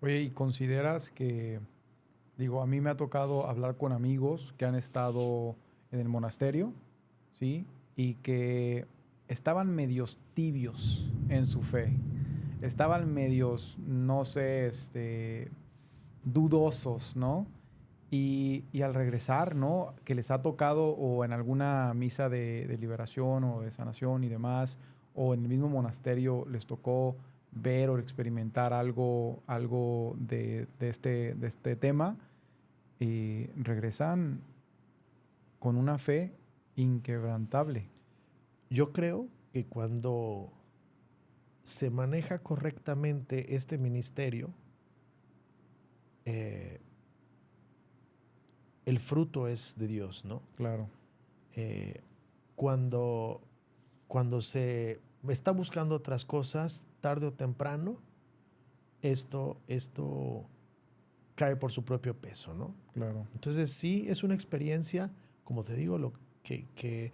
Oye, ¿y consideras que, digo, a mí me ha tocado hablar con amigos que han estado en el monasterio, ¿sí? Y que estaban medios tibios en su fe. Estaban medios, no sé, dudosos, ¿no? Y al regresar, ¿no? Que les ha tocado, o en alguna misa de liberación o de sanación y demás, o en el mismo monasterio les tocó ver o experimentar algo de este tema, y regresan con una fe inquebrantable. Yo creo que cuando se maneja correctamente este ministerio, el fruto es de Dios, ¿no? Claro. Cuando se está buscando otras cosas, tarde o temprano, esto cae por su propio peso, ¿no? Claro. Entonces sí, es una experiencia, como te digo, que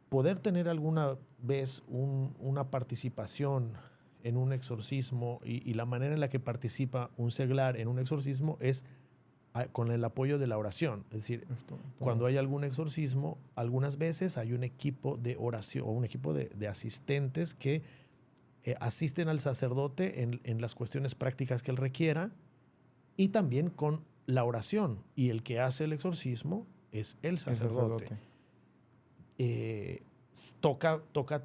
poder tener alguna vez una participación en un exorcismo y la manera en la que participa un seglar en un exorcismo es con el apoyo de la oración. Es decir, cuando hay algún exorcismo, algunas veces hay un equipo de oración o un equipo de asistentes que asisten al sacerdote en las cuestiones prácticas que él requiera y también con la oración. Y el que hace el exorcismo es el sacerdote. Toca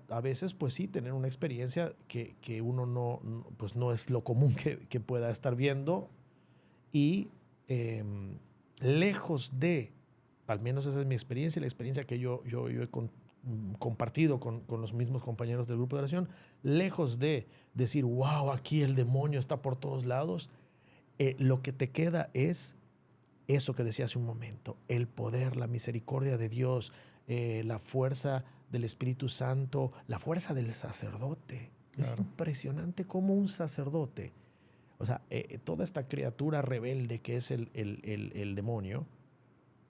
a veces, pues sí, tener una experiencia que uno pues no es lo común que pueda estar viendo y lejos de, al menos esa es mi experiencia, la experiencia que yo he compartido con los mismos compañeros del grupo de oración, lejos de decir, wow, aquí el demonio está por todos lados, lo que te queda es eso que decía hace un momento, el poder, la misericordia de Dios, la fuerza del Espíritu Santo, la fuerza del sacerdote. Claro. Es impresionante cómo un sacerdote, o sea, toda esta criatura rebelde que es el demonio,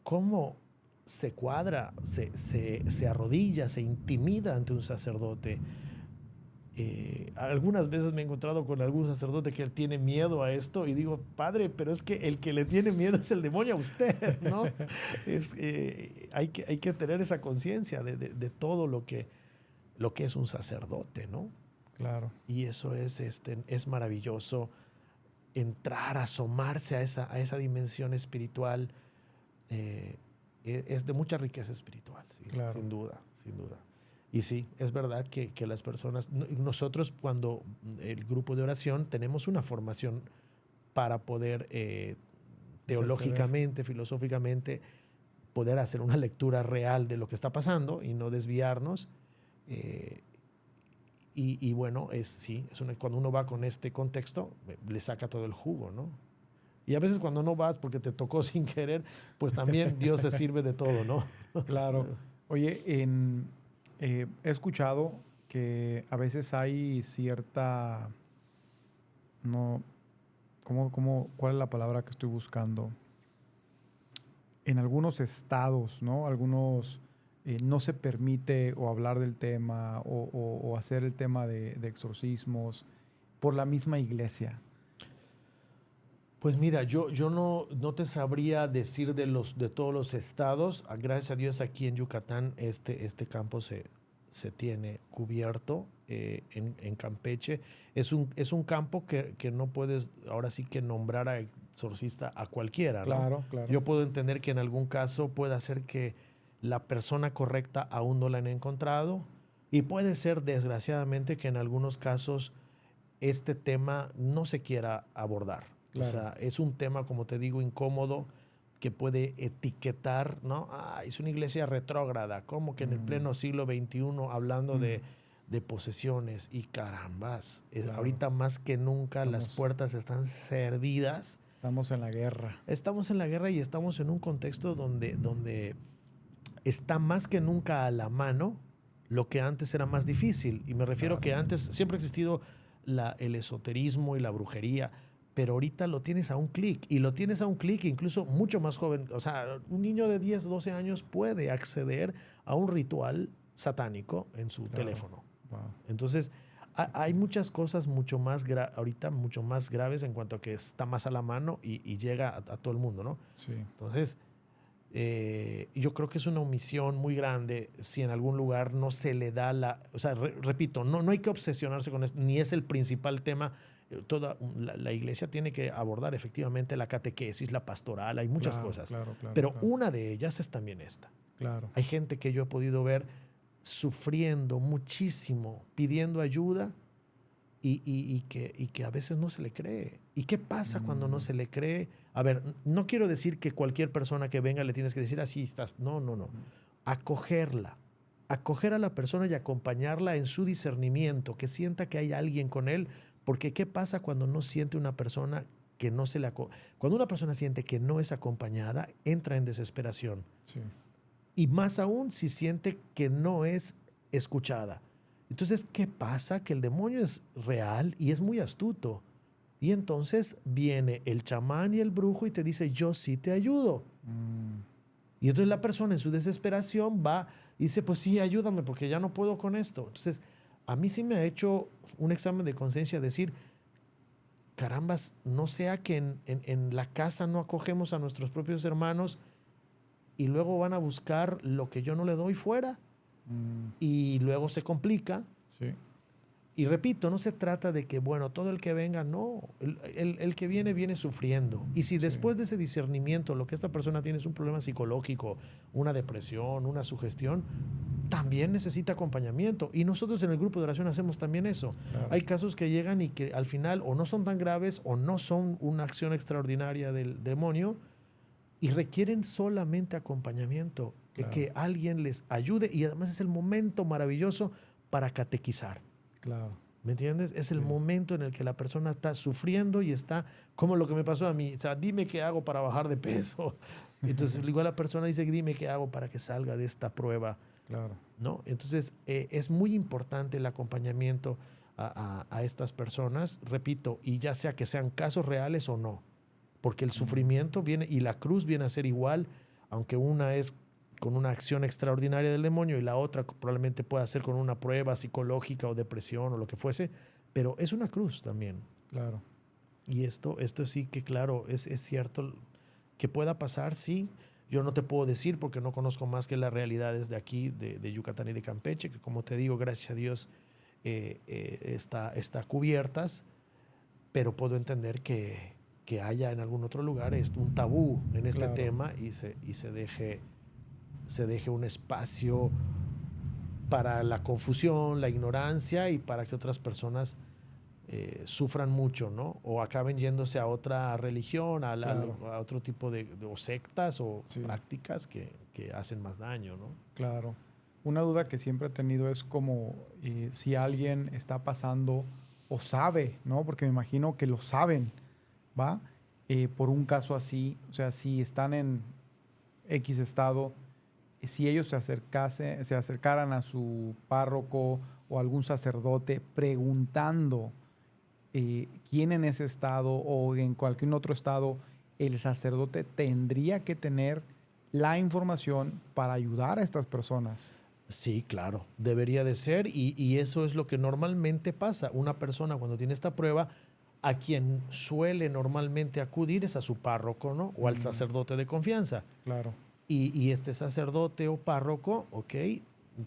cómo se cuadra, se arrodilla, se intimida ante un sacerdote. Algunas veces me he encontrado con algún sacerdote que tiene miedo a esto y digo, padre, pero es que el que le tiene miedo es el demonio a usted, ¿no? Hay que tener esa conciencia de todo lo que es un sacerdote, ¿no? Claro. Y eso es maravilloso, entrar, asomarse a esa dimensión espiritual, es de mucha riqueza espiritual, ¿sí? Claro. Sin duda, sin duda. Y sí, es verdad que las personas, nosotros cuando el grupo de oración tenemos una formación para poder teológicamente, filosóficamente, poder hacer una lectura real de lo que está pasando y no desviarnos. Y bueno, cuando uno va con este contexto, le saca todo el jugo, ¿no? Y a veces cuando no vas porque te tocó sin querer, pues también Dios se sirve de todo, ¿no? Claro. Oye, he escuchado que a veces hay cierta, ¿cuál es la palabra que estoy buscando? En algunos estados, ¿no? Algunos no se permite o hablar del tema o hacer el tema de exorcismos por la misma iglesia. Pues mira, yo no te sabría decir de todos los estados. Gracias a Dios aquí en Yucatán este campo se tiene cubierto en Campeche. Es un campo que no puedes ahora sí que nombrar a exorcista a cualquiera, ¿no? Claro, claro. Yo puedo entender que en algún caso pueda ser que la persona correcta aún no la han encontrado y puede ser desgraciadamente que en algunos casos este tema no se quiera abordar. Claro. O sea, es un tema, como te digo, incómodo, que puede etiquetar, ¿no? Es una iglesia retrógrada, como que en el pleno siglo XXI hablando de posesiones y carambas. Claro. Ahorita más que nunca las puertas están servidas. Estamos en la guerra. Estamos en la guerra y estamos en un contexto donde está más que nunca a la mano lo que antes era más difícil. Y me refiero que antes siempre ha existido el esoterismo y la brujería, pero ahorita lo tienes a un clic, y lo tienes a un clic incluso mucho más joven. O sea, un niño de 10, 12 años puede acceder a un ritual satánico en su teléfono. Wow. Entonces, hay muchas cosas ahorita mucho más graves en cuanto a que está más a la mano y llega a todo el mundo, ¿no? Sí. Entonces, yo creo que es una omisión muy grande si en algún lugar no se le da o sea, repito, no hay que obsesionarse con esto, ni es el principal tema. Toda la iglesia tiene que abordar efectivamente la catequesis, la pastoral, hay muchas cosas. Claro, pero una de ellas es también esta. Claro. Hay gente que yo he podido ver sufriendo muchísimo, pidiendo ayuda y que a veces no se le cree. ¿Y qué pasa cuando no se le cree? A ver, no quiero decir que cualquier persona que venga le tienes que decir así estás. No. Acogerla. Acoger a la persona y acompañarla en su discernimiento, que sienta que hay alguien con él. Porque ¿qué pasa cuando no siente una persona que no cuando una persona siente que no es acompañada, entra en desesperación? Sí. Y más aún si siente que no es escuchada. Entonces, ¿qué pasa? Que el demonio es real y es muy astuto. Y entonces viene el chamán y el brujo y te dice, yo sí te ayudo. Y entonces la persona en su desesperación va y dice, pues sí, ayúdame porque ya no puedo con esto. Entonces, a mí sí me ha hecho un examen de conciencia decir, carambas, no sea que en la casa no acogemos a nuestros propios hermanos y luego van a buscar lo que yo no le doy fuera y luego se complica. Sí. Y repito, no se trata de que, bueno, todo el que venga, no. El que viene sufriendo. Y si después de ese discernimiento lo que esta persona tiene es un problema psicológico, una depresión, una sugestión, también necesita acompañamiento. Y nosotros en el grupo de oración hacemos también eso. Claro. Hay casos que llegan y que al final o no son tan graves o no son una acción extraordinaria del demonio y requieren solamente acompañamiento, Claro. que alguien les ayude, y además es el momento maravilloso para catequizar. Claro. ¿Me entiendes? Es el momento en el que la persona está sufriendo y está como lo que me pasó a mí. O sea, dime qué hago para bajar de peso. Entonces, igual la persona dice, dime qué hago para que salga de esta prueba. Claro. ¿No? Entonces, es muy importante el acompañamiento a estas personas, repito, y ya sea que sean casos reales o no, porque el sufrimiento viene y la cruz viene a ser igual, aunque una es con una acción extraordinaria del demonio y la otra probablemente pueda ser con una prueba psicológica o depresión o lo que fuese, pero es una cruz también. Claro. Y esto sí que, claro, es cierto que pueda pasar, sí. Yo no te puedo decir porque no conozco más que las realidades de aquí, de Yucatán y de Campeche, que como te digo, gracias a Dios está cubiertas, pero puedo entender que haya en algún otro lugar un tabú en este tema y se deje un espacio para la confusión, la ignorancia y para que otras personas sufran mucho, ¿no? O acaben yéndose a otra religión, a otro tipo de o sectas o prácticas que hacen más daño, ¿no? Claro. Una duda que siempre he tenido es como si alguien está pasando o sabe, ¿no? Porque me imagino que lo saben, ¿va? Por un caso así, o sea, si están en X estado, si ellos se acercaran a su párroco o algún sacerdote preguntando quién en ese estado o en cualquier otro estado, el sacerdote tendría que tener la información para ayudar a estas personas. Sí, claro, debería de ser y eso es lo que normalmente pasa. Una persona cuando tiene esta prueba, a quien suele normalmente acudir es a su párroco, ¿no? O al sacerdote de confianza. Claro. Y este sacerdote o párroco, ok,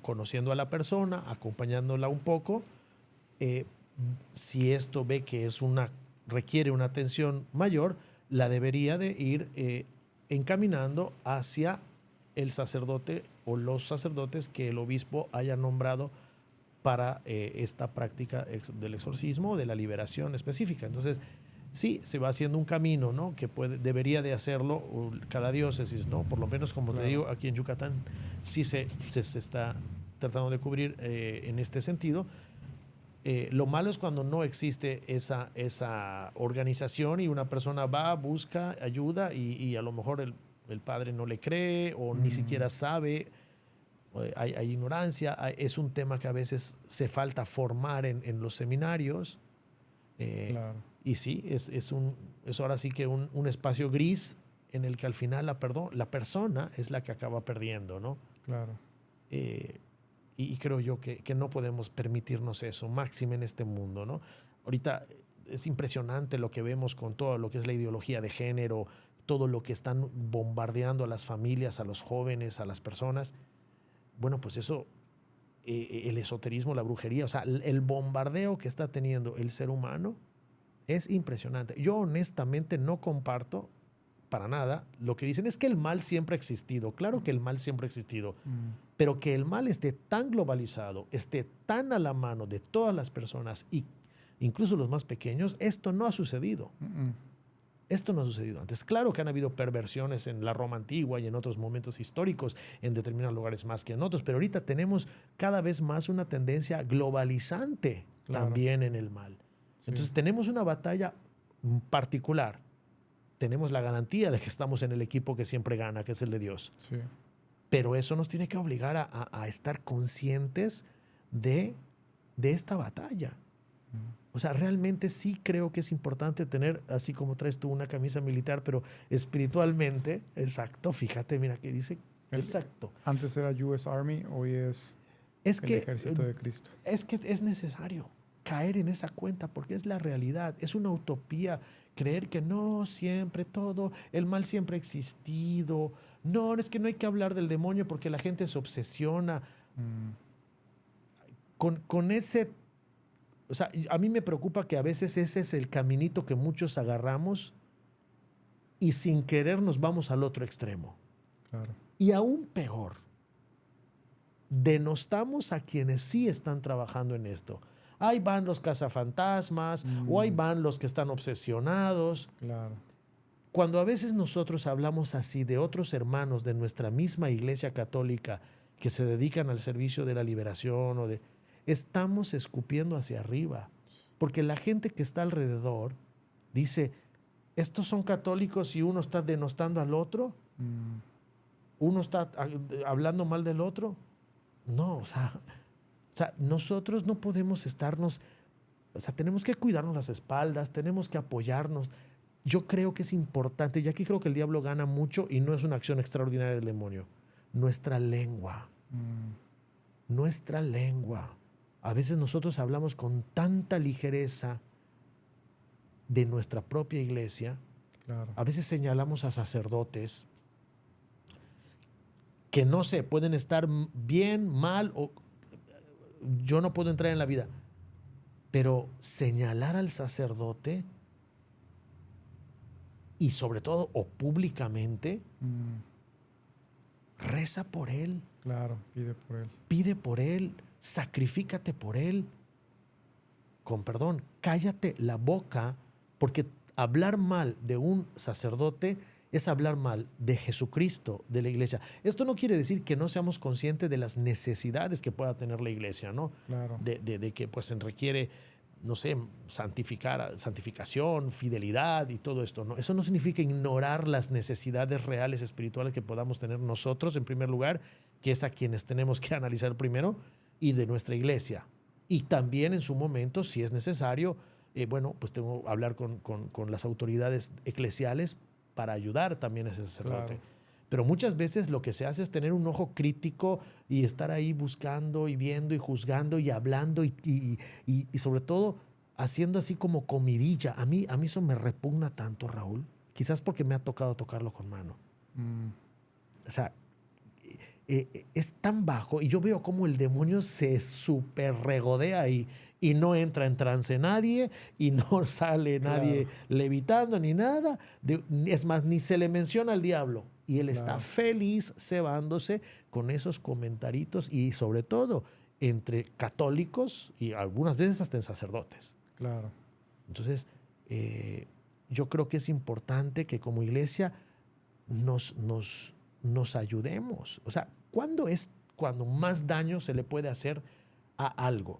conociendo a la persona, acompañándola un poco, si esto ve que requiere una atención mayor, la debería de ir encaminando hacia el sacerdote o los sacerdotes que el obispo haya nombrado para esta práctica del exorcismo o de la liberación específica. Entonces, sí, se va haciendo un camino, ¿no? Que debería de hacerlo cada diócesis, ¿no? Por lo menos, como te digo, aquí en Yucatán sí se está tratando de cubrir en este sentido. Lo malo es cuando no existe esa organización y una persona va, busca ayuda y a lo mejor el padre no le cree o ni siquiera sabe. Hay ignorancia. Es un tema que a veces se falta formar en los seminarios. Claro. Y sí, es ahora sí que un espacio gris en el que al final la persona es la que acaba perdiendo, ¿no? Claro. Y creo yo que no podemos permitirnos eso, máxime en este mundo, ¿no? Ahorita es impresionante lo que vemos con todo lo que es la ideología de género, todo lo que están bombardeando a las familias, a los jóvenes, a las personas. Bueno, pues eso, el esoterismo, la brujería, o sea, el bombardeo que está teniendo el ser humano es impresionante. Yo honestamente no comparto para nada lo que dicen es que el mal siempre ha existido. Claro que el mal siempre ha existido, pero que el mal esté tan globalizado, esté tan a la mano de todas las personas, y incluso los más pequeños, esto no ha sucedido. Esto no ha sucedido antes. Claro que han habido perversiones en la Roma antigua y en otros momentos históricos, en determinados lugares más que en otros, pero ahorita tenemos cada vez más una tendencia globalizante también en el mal. Sí. Entonces tenemos una batalla particular. Tenemos la garantía de que estamos en el equipo que siempre gana, que es el de Dios. Sí. Pero eso nos tiene que obligar a estar conscientes de esta batalla. O sea, realmente sí creo que es importante tener, así como traes tú una camisa militar, pero espiritualmente, exacto, fíjate, mira que dice, exacto. Antes era US Army, hoy es Es el que, ejército de Cristo. es que es necesario caer en esa cuenta porque es la realidad, es una utopía creer que no siempre todo, el mal siempre ha existido. No, es que no hay que hablar del demonio porque la gente se obsesiona con ese. O sea, a mí me preocupa que a veces ese es el caminito que muchos agarramos y sin querer nos vamos al otro extremo. Claro. Y aún peor, denostamos a quienes sí están trabajando en esto. Ahí van los cazafantasmas o ahí van los que están obsesionados. Claro. Cuando a veces nosotros hablamos así de otros hermanos de nuestra misma iglesia católica que se dedican al servicio de la liberación estamos escupiendo hacia arriba. Porque la gente que está alrededor dice, estos son católicos y uno está denostando al otro. Uno está hablando mal del otro. No, o sea, nosotros no podemos estarnos, o sea, tenemos que cuidarnos las espaldas, tenemos que apoyarnos. Yo creo que es importante, y aquí creo que el diablo gana mucho y no es una acción extraordinaria del demonio. Nuestra lengua. Nuestra lengua. A veces nosotros hablamos con tanta ligereza de nuestra propia iglesia. Claro. A veces señalamos a sacerdotes que no sé, pueden estar bien, mal, o yo no puedo entrar en la vida. Pero señalar al sacerdote y sobre todo o públicamente, reza por él. Claro, pide por él. Pide por él, sacrifícate por él. Con perdón, cállate la boca, porque hablar mal de un sacerdote es hablar mal de Jesucristo, de la iglesia. Esto no quiere decir que no seamos conscientes de las necesidades que pueda tener la iglesia, ¿no? Claro. De que pues se requiere, no sé, santificación, fidelidad y todo esto, ¿no? Eso no significa ignorar las necesidades reales espirituales que podamos tener nosotros, en primer lugar, que es a quienes tenemos que analizar primero, y de nuestra iglesia. Y también en su momento, si es necesario, bueno, pues tengo que hablar con las autoridades eclesiales para ayudar también a ese sacerdote. Claro. Pero muchas veces lo que se hace es tener un ojo crítico y estar ahí buscando y viendo y juzgando y hablando y sobre todo haciendo así como comidilla. A mí eso me repugna tanto, Raúl. Quizás porque me ha tocado tocarlo con mano. O sea, es tan bajo y yo veo cómo el demonio se súper regodea ahí y no entra en trance nadie y no sale nadie levitando ni nada. Es más, ni se le menciona al diablo. Y él está feliz cebándose con esos comentaritos y sobre todo entre católicos y algunas veces hasta en sacerdotes. Claro. Entonces, yo creo que es importante que como iglesia nos ayudemos. O sea, ¿cuándo es cuando más daño se le puede hacer a algo?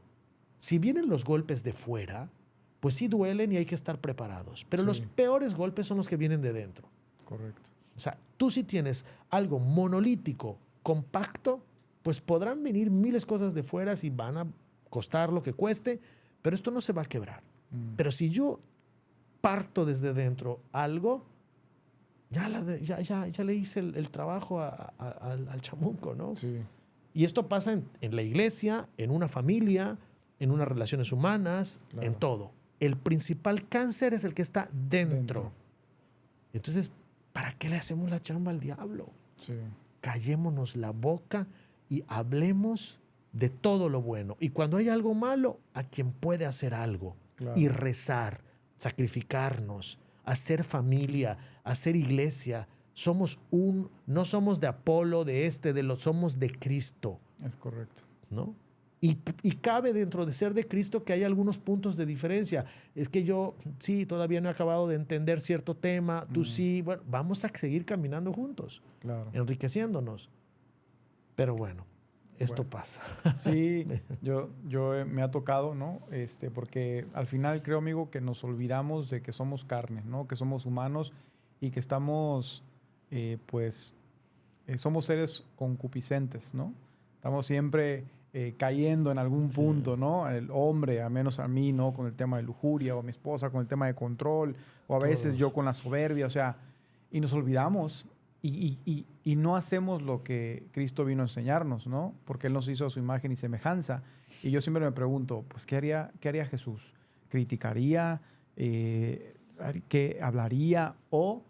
Si vienen los golpes de fuera, pues sí duelen y hay que estar preparados. Pero los peores golpes son los que vienen de dentro. Correcto. O sea, tú si tienes algo monolítico, compacto, pues podrán venir miles de cosas de fuera y van a costar lo que cueste, pero esto no se va a quebrar. Pero si yo parto desde dentro algo, ya le hice el trabajo al chamuco, ¿no? Sí. Y esto pasa en la iglesia, en una familia, en unas relaciones humanas, en todo. El principal cáncer es el que está dentro. Entonces, ¿para qué le hacemos la chamba al diablo? Sí. Callémonos la boca y hablemos de todo lo bueno. Y cuando hay algo malo, a quien puede hacer algo. Y rezar, sacrificarnos, hacer familia, hacer iglesia. No somos de Apolo, somos de Cristo. Es correcto. ¿No? Y cabe dentro de ser de Cristo que hay algunos puntos de diferencia. Es que yo, sí, todavía no he acabado de entender cierto tema, tú sí, bueno, vamos a seguir caminando juntos, enriqueciéndonos. Pero bueno, esto pasa. Sí, me ha tocado, ¿no? Porque al final creo, amigo, que nos olvidamos de que somos carne, ¿no? Que somos humanos y que estamos, somos seres concupiscentes, ¿no? Estamos siempre cayendo en algún punto, ¿no? El hombre, al menos a mí, ¿no? Con el tema de lujuria, o mi esposa con el tema de control, o a veces yo con la soberbia, o sea, y nos olvidamos y no hacemos lo que Cristo vino a enseñarnos, ¿no? Porque Él nos hizo a su imagen y semejanza. Y yo siempre me pregunto, pues, ¿qué haría Jesús? ¿Criticaría? ¿Qué hablaría? O,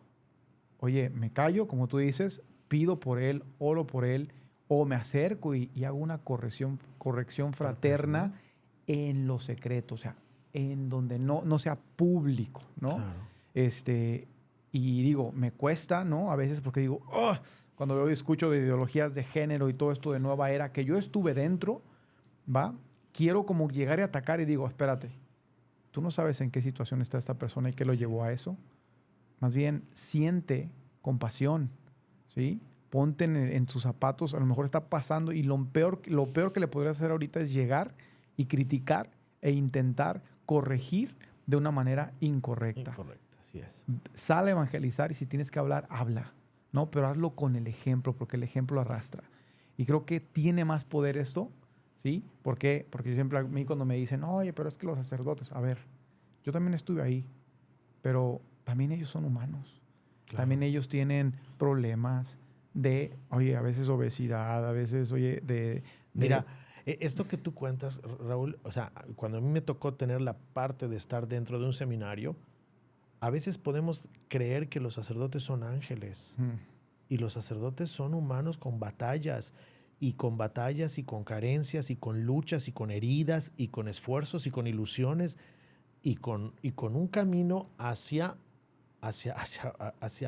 oye, me callo, como tú dices, pido por Él, oro por Él, o me acerco y hago una corrección fraterna en lo secreto, o sea, en donde no sea público, ¿no? Claro. Y digo, me cuesta, ¿no? A veces porque digo, "Ugh", cuando veo y escucho de ideologías de género y todo esto de nueva era, que yo estuve dentro, ¿va? Quiero como llegar y atacar y digo, espérate, tú no sabes en qué situación está esta persona y qué lo llevó a eso. Más bien, siente compasión, ¿sí? Ponte en sus zapatos, a lo mejor está pasando y lo peor que le podría hacer ahorita es llegar y criticar e intentar corregir de una manera incorrecta. Incorrecta, así es. Sale a evangelizar y si tienes que hablar, habla, ¿no? Pero hazlo con el ejemplo, porque el ejemplo arrastra. Y creo que tiene más poder esto, ¿sí? ¿Por qué? Porque siempre a mí cuando me dicen, oye, pero es que los sacerdotes, a ver, yo también estuve ahí, pero también ellos son humanos. Claro. También ellos tienen problemas de, oye, a veces obesidad, a veces, oye, Mira, esto que tú cuentas, Raúl, o sea, cuando a mí me tocó tener la parte de estar dentro de un seminario, a veces podemos creer que los sacerdotes son ángeles. Y los sacerdotes son humanos con batallas y con carencias y con luchas y con heridas y con esfuerzos y con ilusiones y con un camino hacia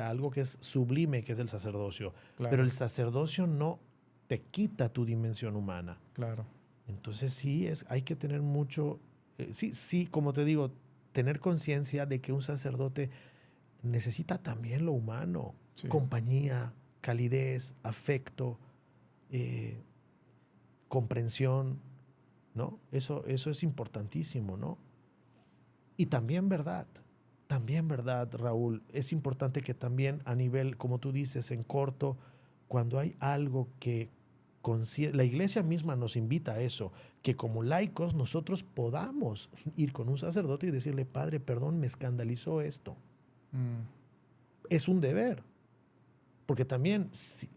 algo que es sublime, que es el sacerdocio. Claro. Pero el sacerdocio no te quita tu dimensión humana. Claro. Entonces sí, hay que tener mucho, sí, como te digo, tener conciencia de que un sacerdote necesita también lo humano, sí. Compañía, calidez, afecto, comprensión, ¿no? Eso es importantísimo, ¿no? Y también verdad, Raúl, es importante que también a nivel, como tú dices, en corto, cuando hay algo que la iglesia misma nos invita a eso, que como laicos nosotros podamos ir con un sacerdote y decirle, Padre, perdón, me escandalizó esto. Es un deber. Porque también,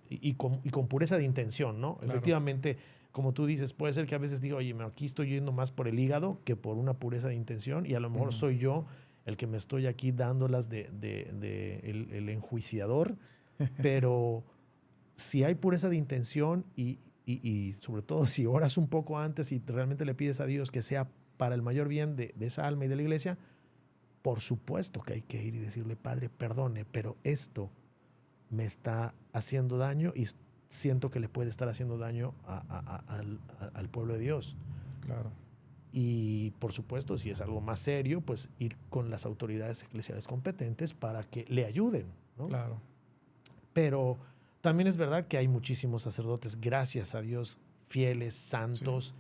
y con pureza de intención, ¿no? Claro. Efectivamente, como tú dices, puede ser que a veces diga, oye, aquí estoy yendo más por el hígado que por una pureza de intención, y a lo mejor soy yo el que me estoy aquí dándolas el enjuiciador, pero si hay pureza de intención y sobre todo si oras un poco antes y realmente le pides a Dios que sea para el mayor bien de esa alma y de la iglesia, por supuesto que hay que ir y decirle, Padre, perdone, pero esto me está haciendo daño y siento que le puede estar haciendo daño al pueblo de Dios. Claro. Y por supuesto, si es algo más serio, pues ir con las autoridades eclesiales competentes para que le ayuden, ¿no? Claro. Pero también es verdad que hay muchísimos sacerdotes, gracias a Dios, fieles, santos,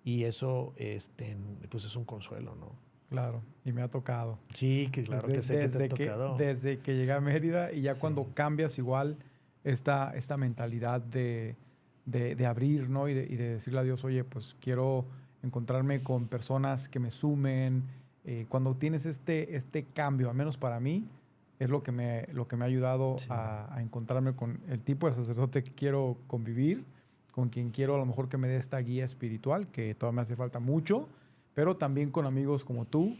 sí. Y eso pues es un consuelo, ¿no? Claro, y me ha tocado. Sí, que claro que sé que te ha tocado. Desde que llegué a Mérida y ya sí. Cuando cambias igual esta mentalidad de abrir, ¿no? Y de decirle a Dios, oye, pues quiero encontrarme con personas que me sumen. Cuando tienes este cambio, al menos para mí, es lo que me ha ayudado sí. a encontrarme con el tipo de sacerdote que quiero convivir, con quien quiero a lo mejor que me dé esta guía espiritual, que todavía me hace falta mucho, pero también con amigos como tú,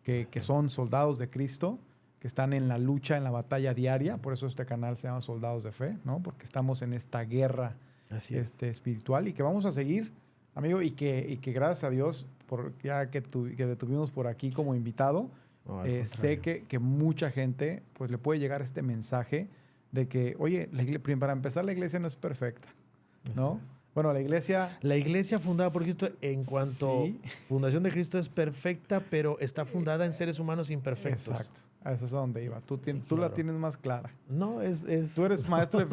que son soldados de Cristo, que están en la lucha, en la batalla diaria. Por eso este canal se llama Soldados de Fe, ¿no? Porque estamos en esta guerra espiritual y que vamos a seguir, amigo, y que gracias a Dios, ya que te tuvimos por aquí como invitado, sé que mucha gente pues le puede llegar este mensaje de que, oye, para empezar, la iglesia no es perfecta, ¿no? Bueno, la iglesia fundada por Cristo, en cuanto sí. Fundación de Cristo, es perfecta, pero está fundada en seres humanos imperfectos. Exacto. A eso es a donde iba. Tú claro. La tienes más clara. No, Tú eres maestro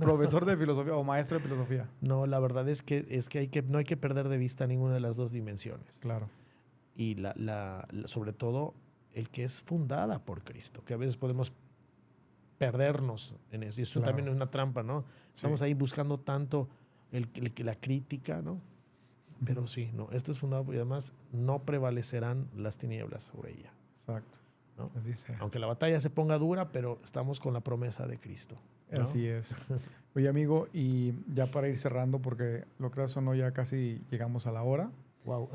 profesor de filosofía o maestro de filosofía. No, la verdad es que no hay que perder de vista ninguna de las dos dimensiones. Claro. Y sobre todo el que es fundada por Cristo, que a veces podemos perdernos en eso. Y eso claro. También es una trampa, ¿no? Estamos ahí buscando tanto la crítica, ¿no? Pero sí, no, esto es fundado y además no prevalecerán las tinieblas sobre ella. Exacto. ¿No? Así sea. Aunque la batalla se ponga dura, pero estamos con la promesa de Cristo, ¿no? Así es. Oye, amigo, y ya para ir cerrando, porque lo creas o no, ya casi llegamos a la hora. Wow.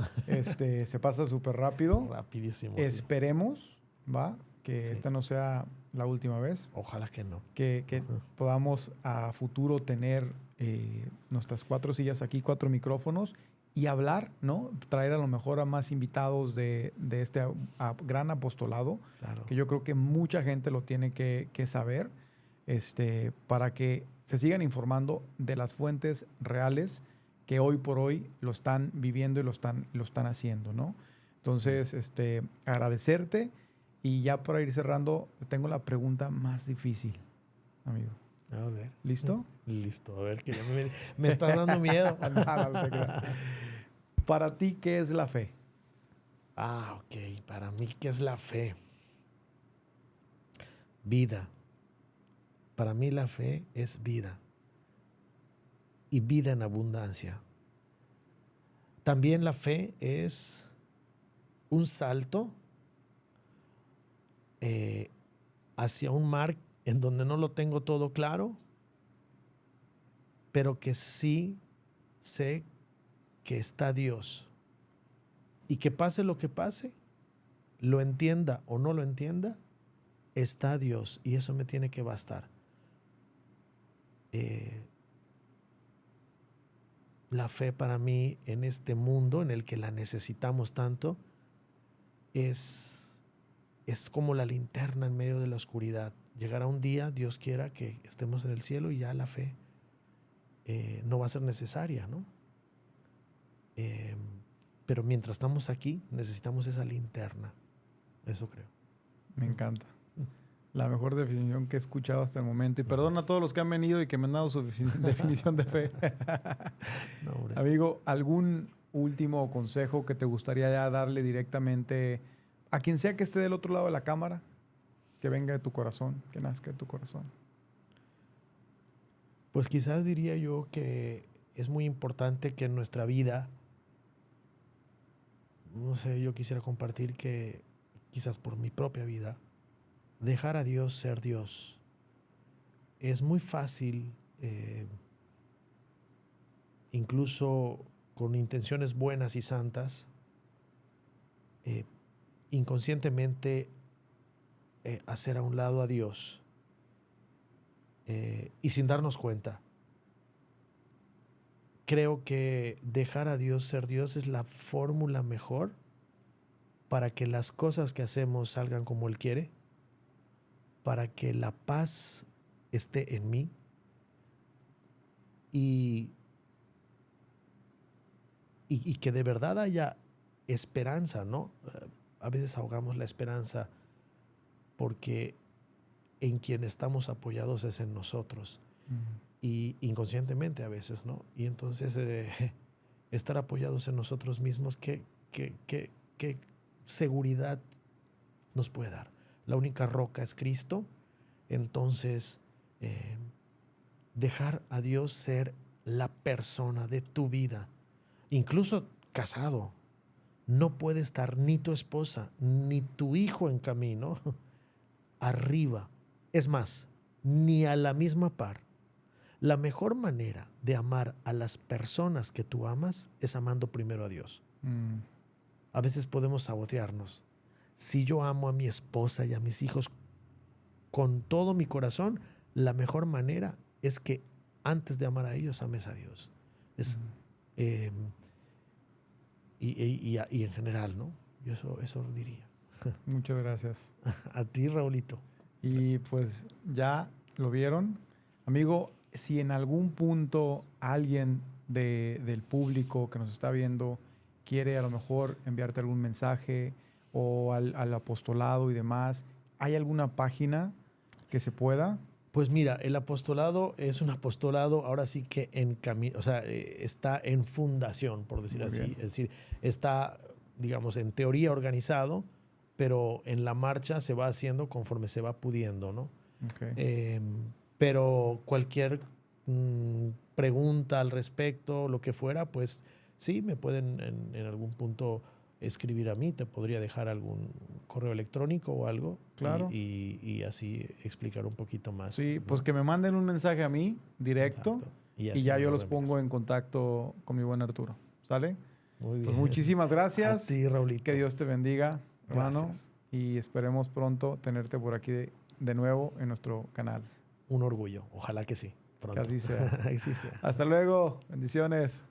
Se pasa súper rápido. Rapidísimo. Esperemos, ¿va? Que Sí. esta no sea la última vez. Ojalá que no. Que podamos a futuro tener nuestras 4 sillas aquí, 4 micrófonos y hablar, ¿no? Traer a lo mejor a más invitados de este gran apostolado, Claro. que yo creo que mucha gente lo tiene que saber, para que se sigan informando de las fuentes reales que hoy por hoy lo están viviendo y lo están haciendo, ¿no? Entonces, agradecerte y ya para ir cerrando, tengo la pregunta más difícil, amigo. A ver. ¿Listo? Listo. A ver, que ya me está dando miedo. No te creas. Para ti, ¿qué es la fe? Ok. Para mí, ¿qué es la fe? Vida. Para mí la fe es vida. Y vida en abundancia. También la fe es un salto hacia un mar en donde no lo tengo todo claro, pero que sí sé que está Dios. Y que pase lo que pase, lo entienda o no lo entienda, está Dios. Y eso me tiene que bastar. La fe para mí en este mundo en el que la necesitamos tanto es como la linterna en medio de la oscuridad. Llegará un día, Dios quiera, que estemos en el cielo y ya la fe no va a ser necesaria, ¿no? Pero mientras estamos aquí, necesitamos esa linterna. Eso creo. Me encanta. La mejor definición que he escuchado hasta el momento. Y perdona a todos los que han venido y que me han dado su definición de fe. No, hombre. Amigo, ¿algún último consejo que te gustaría ya darle directamente a quien sea que esté del otro lado de la cámara? Que venga de tu corazón, que nazca de tu corazón. Pues quizás diría yo que es muy importante que en nuestra vida, no sé, yo quisiera compartir que quizás por mi propia vida, dejar a Dios ser Dios. Es muy fácil, incluso con intenciones buenas y santas, inconscientemente hacer a un lado a Dios y sin darnos cuenta. Creo que dejar a Dios ser Dios es la fórmula mejor para que las cosas que hacemos salgan como Él quiere, para que la paz esté en mí y que de verdad haya esperanza, ¿no? A veces ahogamos la esperanza porque en quien estamos apoyados es en nosotros. Y inconscientemente a veces, ¿no? Y entonces estar apoyados en nosotros mismos, ¿qué seguridad nos puede dar? La única roca es Cristo. Entonces, dejar a Dios ser la persona de tu vida, incluso casado, no puede estar ni tu esposa ni tu hijo en camino arriba. Es más, ni a la misma par. La mejor manera de amar a las personas que tú amas es amando primero a Dios. A veces podemos sabotearnos. Si yo amo a mi esposa y a mis hijos con todo mi corazón, la mejor manera es que antes de amar a ellos, ames a Dios. Y en general, ¿no? Yo eso diría. Muchas gracias. A ti, Raulito. Y pues ya lo vieron. Amigo, si en algún punto alguien del público que nos está viendo quiere a lo mejor enviarte algún mensaje o al apostolado y demás, ¿hay alguna página que se pueda? Pues mira, el apostolado es un apostolado ahora sí que en camino, o sea, está en fundación, por decir así. Es decir, está, digamos, en teoría organizado, pero en la marcha se va haciendo conforme se va pudiendo, ¿no? Okay. Pero cualquier pregunta al respecto, lo que fuera, pues sí, me pueden en algún punto escribir a mí, te podría dejar algún correo electrónico o algo. Claro. Y así explicar un poquito más. Sí, ¿no? pues que me manden un mensaje a mí directo. Exacto. Y así ya me yo lo los reenvías. pongo en contacto con mi buen Arturo. ¿Sale? Muy bien. Pues muchísimas gracias. A ti, Raulito. Que Dios te bendiga, hermano. Gracias. Y esperemos pronto tenerte por aquí de nuevo en nuestro canal. Un orgullo. Ojalá que sí. Pronto. Que así sea. Así sea. Hasta luego. Bendiciones.